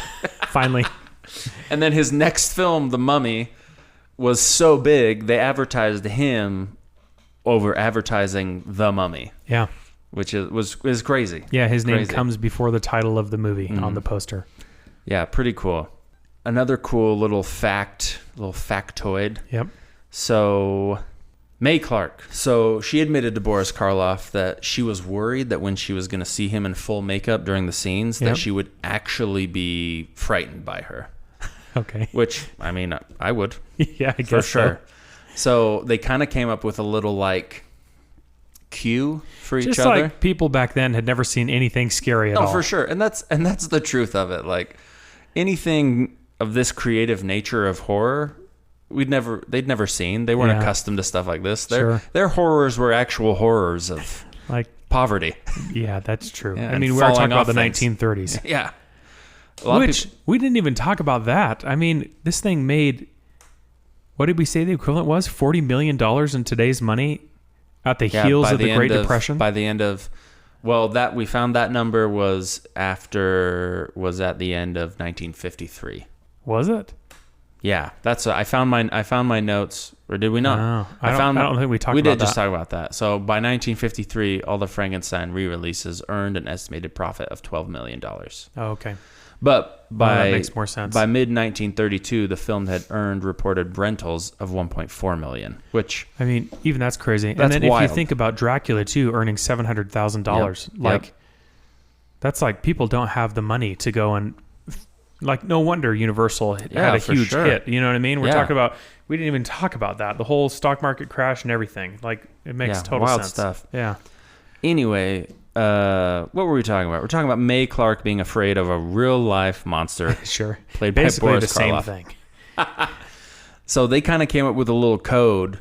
finally. And then his next film, The Mummy, was so big, they advertised him over advertising The Mummy, Yeah. which is crazy. Yeah, his name Crazy. comes before the title of the movie on the poster. Yeah, pretty cool. Another cool little factoid. Yep. So, Mae Clark. So, she admitted to Boris Karloff that she was worried that when she was going to see him in full makeup during the scenes, Yep. that she would actually be frightened by her. Okay. Which, I mean, I would. Yeah, I guess For so. sure. So, they kind of came up with a little, like, cue for each Just other. like people back then had never seen anything scary at all. Oh, for sure. And that's the truth of it. Like, anything of this creative nature of horror, they'd never seen. They weren't accustomed to stuff like this. Their horrors were actual horrors of Like, poverty. yeah, that's true. Yeah, I and mean, we were talking falling about the off things. 1930s. Yeah. A lot of Which, people, we didn't even talk about that. I mean, this thing made, what did we say the equivalent was? $40 million in today's money at the heels by of the Great Depression? By the end of, well, that we found that number was at the end of 1953. Was it? Yeah, that's I found my notes, or did we not? No, I don't think we talked We about did just that. talk about that. So by 1953, all the Frankenstein re-releases earned an estimated profit of $12 million. Oh, okay. But that makes more sense. By mid 1932, the film had earned reported rentals of 1.4 million, which I mean, even that's crazy. That's and then if wild. you think about Dracula too, earning $700,000, Yep. that's like people don't have the money to go and like, no wonder Universal had a for huge sure. hit. You know what I mean? We're Yeah. talking about, we didn't even talk about that. The whole stock market crash and everything. Like, it makes total wild sense. stuff. Yeah. Anyway, what were we talking about? We're talking about Mae Clark being afraid of a real life monster. Sure. Played by Basically Boris the Karloff. same thing. So they kind of came up with a little code,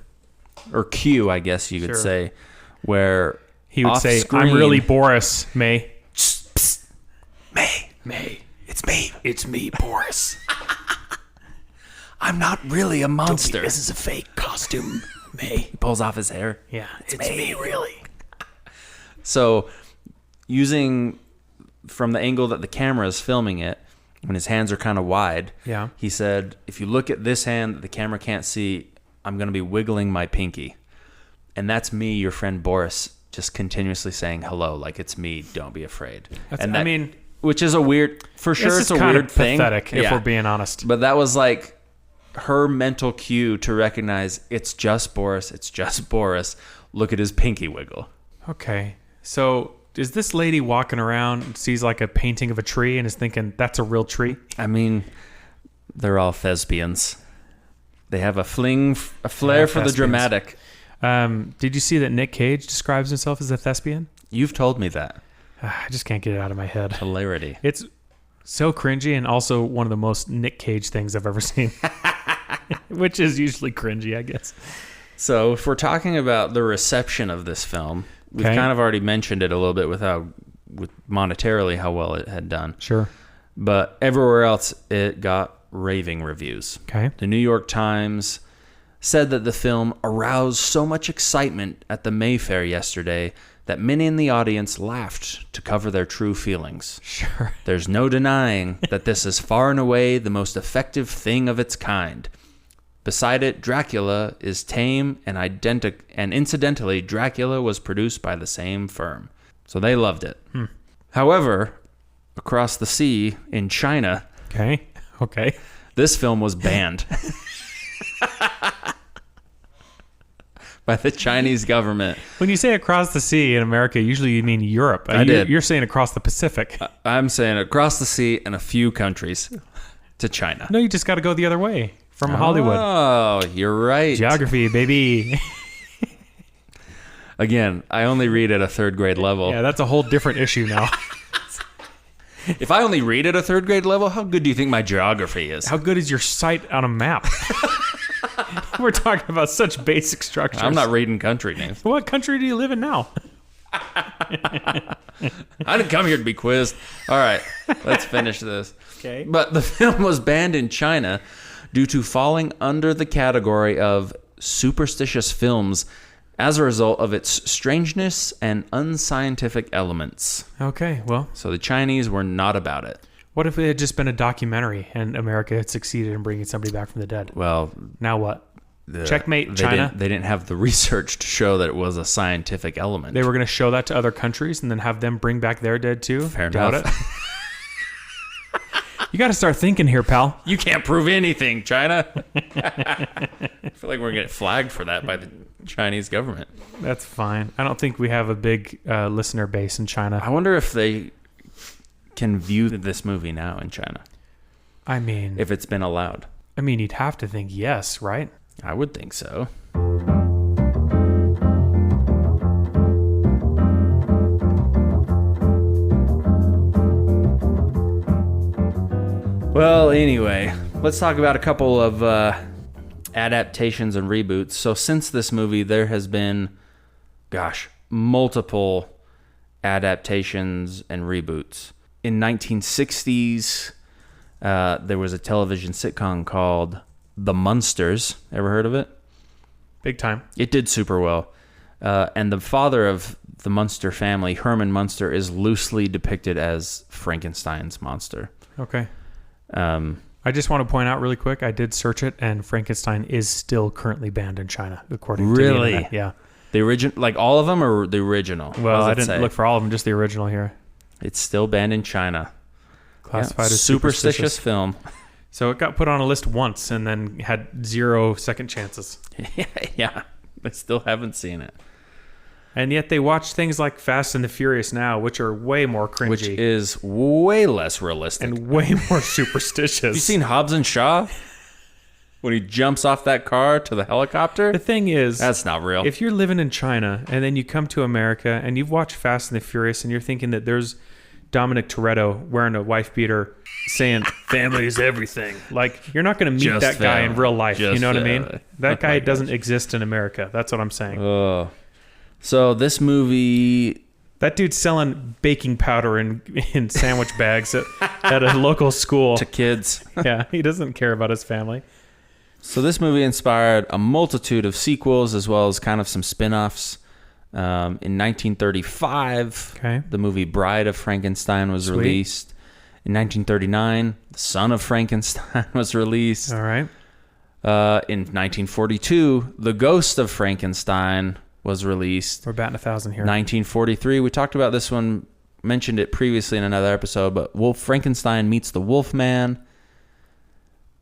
or cue, I guess you could Sure. say, where He would off say, screen, I'm really Boris, May. May, it's me. It's me, Boris. I'm not really a monster. This is a fake costume, May. He pulls off his hair. Yeah, it's me, really. So, using from the angle that the camera is filming it, when his hands are kind of wide, Yeah. he said, if you look at this hand that the camera can't see, I'm going to be wiggling my pinky. And that's me, your friend Boris, just continuously saying hello, like it's me, don't be afraid. And that, I mean, which is a weird, for sure it's a kind weird of thing. pathetic, if Yeah. we're being honest. But that was like her mental cue to recognize it's just Boris, it's just Boris. Look at his pinky wiggle. Okay. So is this lady walking around and sees like a painting of a tree and is thinking, that's a real tree? I mean, they're all thespians. They have a flair for the thespians. dramatic. Did you see that Nick Cage describes himself as a thespian? You've told me that. I just can't get it out of my head. Hilarity. It's so cringy and also one of the most Nick Cage things I've ever seen. Which is usually cringy, I guess. So if we're talking about the reception of this film, we've Okay. kind of already mentioned it a little bit with monetarily how well it had done. Sure. But everywhere else, it got raving reviews. Okay. The New York Times said that the film aroused so much excitement at the Mayfair yesterday that many in the audience laughed to cover their true feelings. Sure. There's no denying that this is far and away the most effective thing of its kind. Beside it, Dracula is tame and incidentally, Dracula was produced by the same firm. So they loved it. However, across the sea in China, Okay. this film was banned by the Chinese government. When you say across the sea in America, usually you mean Europe. I did. You're saying across the Pacific. I'm saying across the sea in a few countries to China. No, you just got to go the other way from Hollywood. Oh, you're right. Geography, baby. Again, I only read at a third grade level. Yeah, that's a whole different issue now. If I only read at a third grade level, how good do you think my geography is? How good is your sight on a map? We're talking about such basic structures. I'm not reading country names. What country do you live in now? I didn't come here to be quizzed. All right, let's finish this. Okay. But the film was banned in China due to falling under the category of superstitious films as a result of its strangeness and unscientific elements. Okay, well, So the Chinese were not about it. what if it had just been a documentary and America had succeeded in bringing somebody back from the dead? Well, Now what? Checkmate, they China. They didn't have the research to show that it was a scientific element. They were going to show that to other countries and then have them bring back their dead too? Fair Doubt enough. it. You got to start thinking here, pal. You can't prove anything, China. I feel like we're going to get flagged for that by the Chinese government. That's fine. I don't think we have a big listener base in China. I wonder if they can view this movie now in China, I mean, if it's been allowed. you'd have to think yes, right? I would think so. Well, anyway, let's talk about a couple of adaptations and reboots. So since this movie, there has been, multiple adaptations and reboots. In 1960s, there was a television sitcom called The Munsters. Ever heard of it? Big time. It did super well. And the father of the Munster family, Herman Munster, is loosely depicted as Frankenstein's monster. Okay. I just want to point out really quick, I did search it, and Frankenstein is still currently banned in China, according to the Really? internet. Yeah. The original, like all of them, or the original? What Well, does I it didn't say? look for all of them, just the original here. It's still banned in China. Classified as superstitious film. So it got put on a list once and then had 0 second chances. Yeah, I still haven't seen it. And yet they watch things like Fast and the Furious now, which are way more cringy. Which is way less realistic. And way more superstitious. Have you seen Hobbs and Shaw? When he jumps off that car to the helicopter? The thing is... That's not real. If you're living in China and then you come to America and you've watched Fast and the Furious and you're thinking that there's Dominic Toretto wearing a wife beater saying, family is everything. Like, you're not going to meet that guy in real life. You know what I mean? That guy doesn't exist in America. That's what I'm saying. Oh. So this movie... That dude's selling baking powder in sandwich bags at a local school. To kids. Yeah, he doesn't care about his family. So this movie inspired a multitude of sequels as well as kind of some spin-offs. In 1935, the movie Bride of Frankenstein was released. In 1939, The Son of Frankenstein was released. All right. In 1942, The Ghost of Frankenstein was released. We're batting 1,000 here. 1943, we talked about this one, mentioned it previously in another episode, but Frankenstein meets the Wolfman.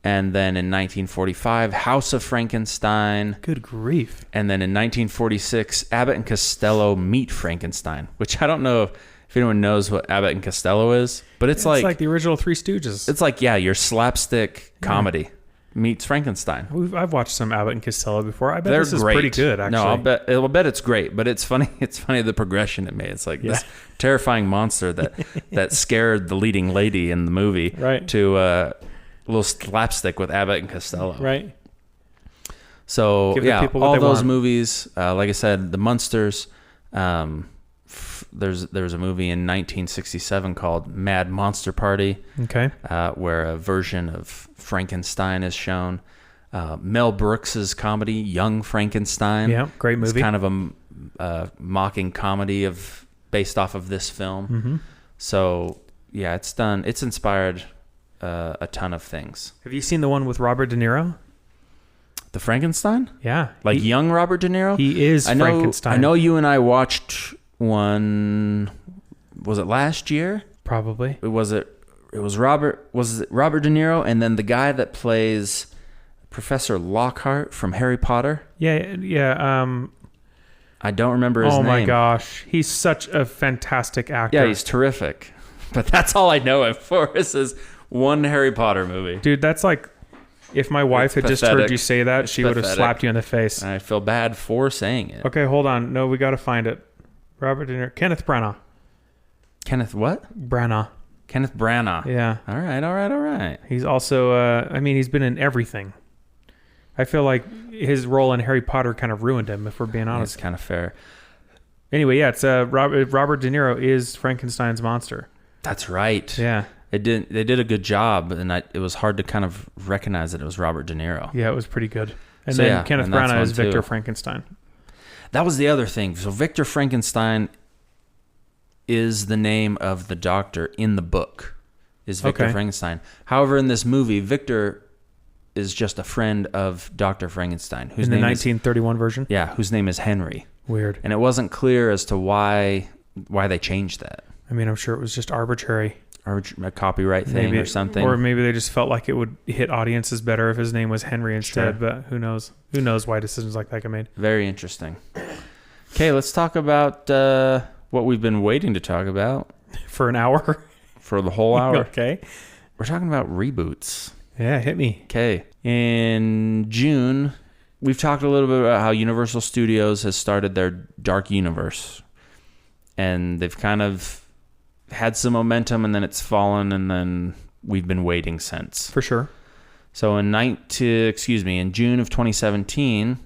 And then in 1945, House of Frankenstein. Good grief. And then in 1946, Abbott and Costello meet Frankenstein, which I don't know if anyone knows what Abbott and Costello is, but it's like the original Three Stooges. It's like, yeah, your slapstick comedy meets Frankenstein. I've watched some Abbott and Costello before. I bet They're this is great. Pretty good, actually. No, I'll bet it's great, but it's funny. It's funny the progression it made. It's like this terrifying monster that scared the leading lady in the movie to a little slapstick with Abbott and Costello. Right. So Give the people what all they those want. movies, like I said, the Munsters. There's a movie in 1967 called Mad Monster Party. Okay. Where a version of Frankenstein is shown. Mel Brooks's comedy Young Frankenstein. Yeah, great movie. It's kind of a mocking comedy based off of this film. Mm-hmm. So yeah, it's inspired a ton of things. Have you seen the one with Robert De Niro? The Frankenstein? Yeah. Young Robert De Niro? He is Frankenstein. I know you and I watched one. Was it last year? Probably. Was it Robert De Niro and then the guy that plays Professor Lockhart from Harry Potter? Yeah. I don't remember his name. Oh my gosh. He's such a fantastic actor. Yeah, he's terrific. But that's all I know him for is this one Harry Potter movie. Dude, that's like if my wife had just heard you say that, she would have slapped you in the face. I feel bad for saying it. Okay, hold on. No, we got to find it. Robert De Niro. Kenneth Branagh. Kenneth what? Branagh. Kenneth Branagh. Yeah. All right. He's also, he's been in everything. I feel like his role in Harry Potter kind of ruined him, if we're being honest. That's kind of fair. Anyway, yeah, it's Robert De Niro is Frankenstein's monster. That's right. Yeah. They did a good job, and it was hard to kind of recognize that it was Robert De Niro. Yeah, it was pretty good. And So, then yeah, Kenneth and that's Branagh one is Victor too. Frankenstein. That was the other thing. So Victor Frankenstein is the name of the doctor in the book, is Victor Frankenstein. However, in this movie, Victor is just a friend of Dr. Frankenstein. In the 1931 version? Yeah, whose name is Henry. Weird. And it wasn't clear as to why they changed that. I mean, I'm sure it was just arbitrary. Or a copyright thing or something. Or maybe they just felt like it would hit audiences better if his name was Henry instead, but who knows? Who knows why decisions like that get made? Very interesting. Okay, let's talk about what we've been waiting to talk about. For an hour? For the whole hour. Okay. We're talking about reboots. Yeah, hit me. Okay. In June, we've talked a little bit about how Universal Studios has started their Dark Universe. And they've kind of had some momentum, and then it's fallen, and then we've been waiting since. For sure. So in June of 2017,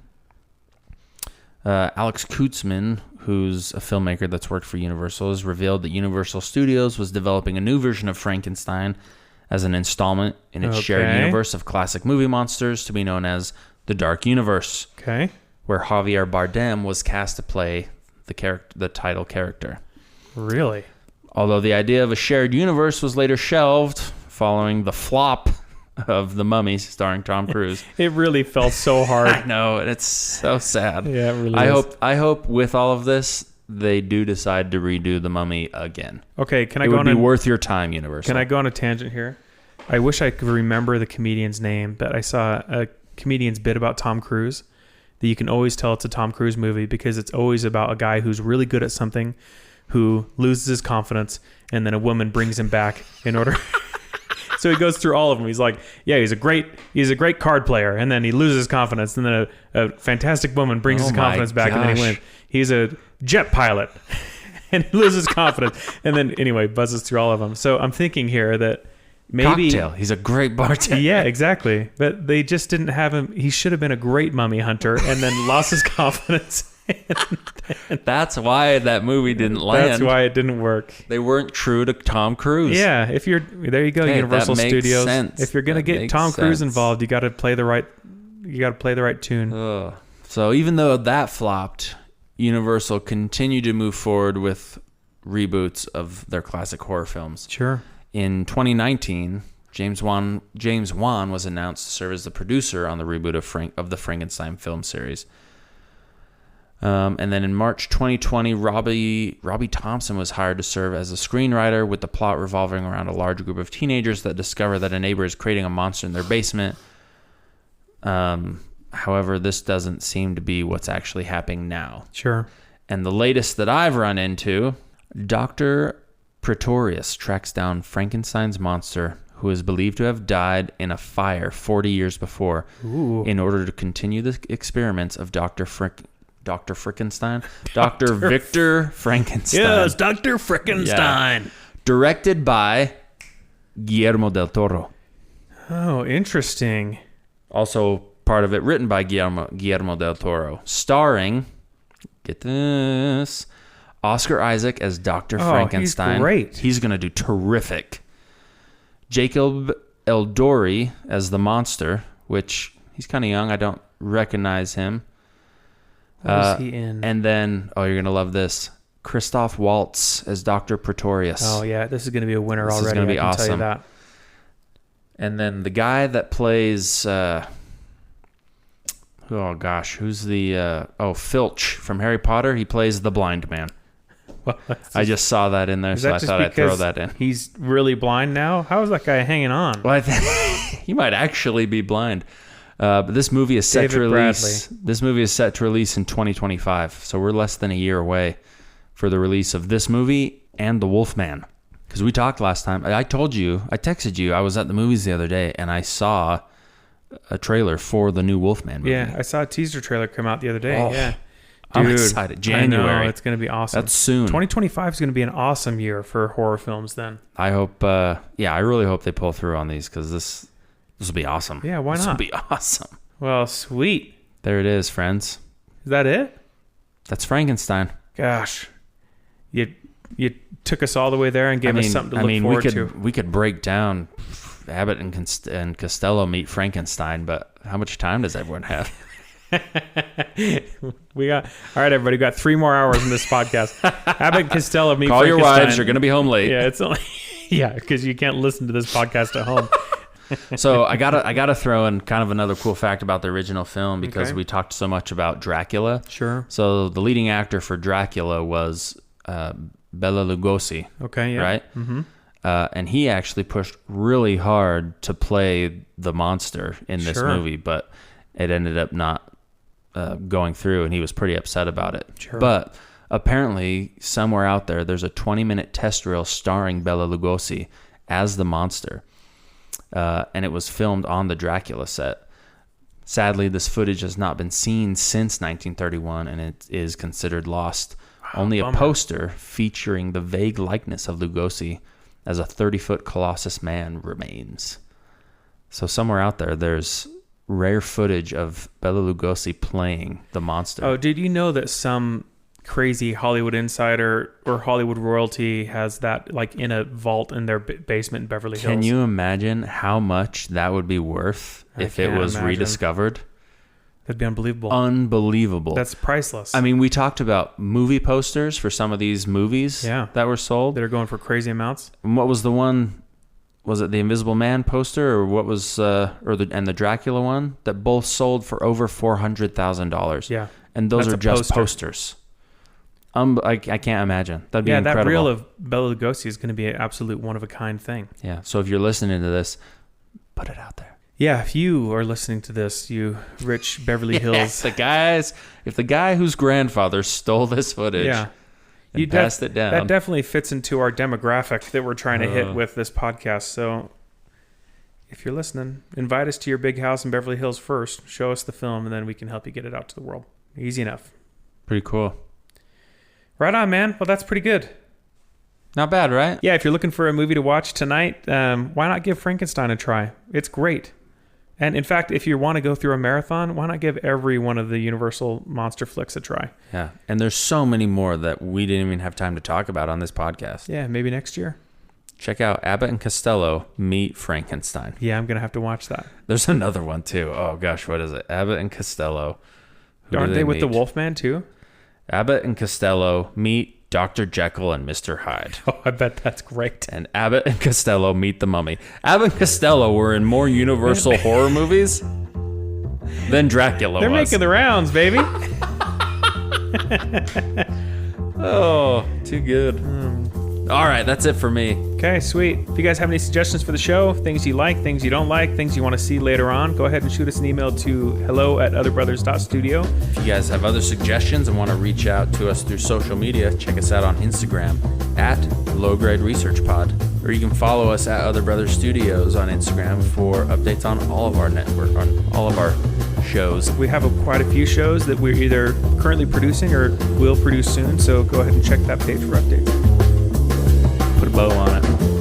Alex Kurtzman, who's a filmmaker that's worked for Universal, has revealed that Universal Studios was developing a new version of Frankenstein as an installment in its shared universe of classic movie monsters to be known as the Dark Universe. Okay. Where Javier Bardem was cast to play the title character. Really? Although the idea of a shared universe was later shelved following the flop of The Mummy starring Tom Cruise. It really fell so hard. I know, and it's so sad. Yeah, it really is. I hope with all of this, they do decide to redo The Mummy again. Okay, can I it go would on be worth your time, Universal. Can I go on a tangent here? I wish I could remember the comedian's name, but I saw a comedian's bit about Tom Cruise, that you can always tell it's a Tom Cruise movie because it's always about a guy who's really good at something, who loses his confidence, and then a woman brings him back in order. So he goes through all of them. He's like, yeah, he's a great card player, and then he loses confidence, and then a fantastic woman brings his confidence back, and then he wins. He's a jet pilot, and he loses confidence, and then anyway buzzes through all of them. So I'm thinking here that maybe Cocktail. He's a great bartender. Yeah, exactly. But they just didn't have him. He should have been a great mummy hunter, and then lost his confidence. That's why that movie didn't land. That's why it didn't work. They weren't true to Tom Cruise. Yeah, there you go, Hey, Universal that makes Studios. sense. If you're gonna That get makes Tom Cruise sense. involved, you got to play the right tune. Ugh. So even though that flopped, Universal continued to move forward with reboots of their classic horror films. Sure. In 2019, James Wan was announced to serve as the producer on the reboot of the Frankenstein film series. And then in March 2020, Robbie Thompson was hired to serve as a screenwriter, with the plot revolving around a large group of teenagers that discover that a neighbor is creating a monster in their basement. However, this doesn't seem to be what's actually happening now. Sure. And the latest that I've run into, Dr. Pretorius tracks down Frankenstein's monster, who is believed to have died in a fire 40 years before, in order to continue the experiments of Dr. Frankenstein? Dr. Victor Frankenstein. Yes, Dr. Frankenstein. Yeah. Directed by Guillermo del Toro. Oh, interesting. Also, part of it written by Guillermo del Toro. Starring, get this, Oscar Isaac as Dr. Frankenstein. He's great. He's going to do terrific. Jacob Eldori as the monster, which he's kind of young. I don't recognize him. What is he in? And then, you're going to love this, Christoph Waltz as Dr. Pretorius. Oh, yeah. This is going to be a winner This is already. gonna be I can tell you awesome. that. And then the guy that plays, who's the, Filch from Harry Potter. He plays the blind man. Well, I just saw that in there, is so that I just thought I'd throw because that in. He's really blind now? How is that guy hanging on? Well, I think he might actually be blind. But this movie is set to David release. This movie is set to release in 2025, so we're less than a year away for the release of this movie and The Wolfman. Because we talked last time. I texted you. I was at the movies the other day, and I saw a trailer for the new Wolfman movie. Yeah, I saw a teaser trailer come out the other day. Oh, Yeah. I'm excited. January. I know, it's going to be awesome. That's soon. 2025 is going to be an awesome year for horror films then. I hope. I really hope they pull through on these, because this will be awesome. Yeah, why This not? will be awesome. Well, sweet. There it is, friends. Is that it? That's Frankenstein. Gosh. You took us all the way there and gave us something to look forward to. We could break down Abbott and Costello meet Frankenstein, but how much time does everyone have? All right, everybody. We got 3 more hours in this podcast. Abbott and Costello meet Call your Frankenstein. wives. You're going to be home late. Yeah, it's only because you can't listen to this podcast at home. So I gotta throw in kind of another cool fact about the original film, because Okay. we talked so much about Dracula. Sure. So the leading actor for Dracula was Bela Lugosi. Okay. Yeah. Right? Mm-hmm. And he actually pushed really hard to play the monster in this Sure. movie, but it ended up not going through, and he was pretty upset about it. Sure. But apparently, somewhere out there's a 20-minute test reel starring Bela Lugosi as the monster, and it was filmed on the Dracula set. Sadly, this footage has not been seen since 1931, and it is considered lost. Only bummer. a poster featuring the vague likeness of Lugosi as a 30-foot Colossus man remains. So somewhere out there's rare footage of Bela Lugosi playing the monster. Oh, did you know that some crazy Hollywood insider or Hollywood royalty has that like in a vault in their basement in Beverly Hills? Can you imagine how much that would be worth if it can't was imagine. rediscovered? That'd be unbelievable. Unbelievable. That's priceless. I mean, we talked about movie posters for some of these movies that were sold. That are going for crazy amounts. And what was the one? Was it the Invisible Man poster, or what was, the Dracula one that both sold for over $400,000? Yeah, and those That's are a just poster. posters. I can't imagine. That'd be incredible. That reel of Bela Lugosi is going to be an absolute one of a kind thing. Yeah. So if you're listening to this, put it out there. Yeah, if you are listening to this, you rich Beverly Hills. If the guy whose grandfather stole this footage and passed it down. That definitely fits into our demographic that we're trying to hit with this podcast. So if you're listening, invite us to your big house in Beverly Hills first. Show us the film, and then we can help you get it out to the world. Easy enough. Pretty cool. Right on, man. Well, that's pretty good. Not bad, right? Yeah, if you're looking for a movie to watch tonight, why not give Frankenstein a try? It's great. And in fact, if you want to go through a marathon, why not give every one of the Universal monster flicks a try? Yeah, and there's so many more that we didn't even have time to talk about on this podcast. Yeah, maybe next year. Check out Abbott and Costello Meet Frankenstein. Yeah, I'm going to have to watch that. There's another one, too. Oh, gosh, what is it? Abbott and Costello. Aren't they with the Wolfman, too? Abbott and Costello meet Dr. Jekyll and Mr. Hyde. Oh, I bet that's great. And Abbott and Costello meet the Mummy. Abbott and Costello were in more Universal horror movies than Dracula They're making the rounds, baby. Oh, too good. All right, that's it for me. Okay, sweet. If you guys have any suggestions for the show, things you like, things you don't like, things you want to see later on, go ahead and shoot us an email to hello@otherbrothers.studio. If you guys have other suggestions and want to reach out to us through social media, check us out on Instagram at Low Grade Research Pod, or you can follow us at Other Brothers Studios on Instagram for updates on all of our network, on all of our shows. We have quite a few shows that we're either currently producing or will produce soon, so go ahead and check that page for updates. Put a bow on it.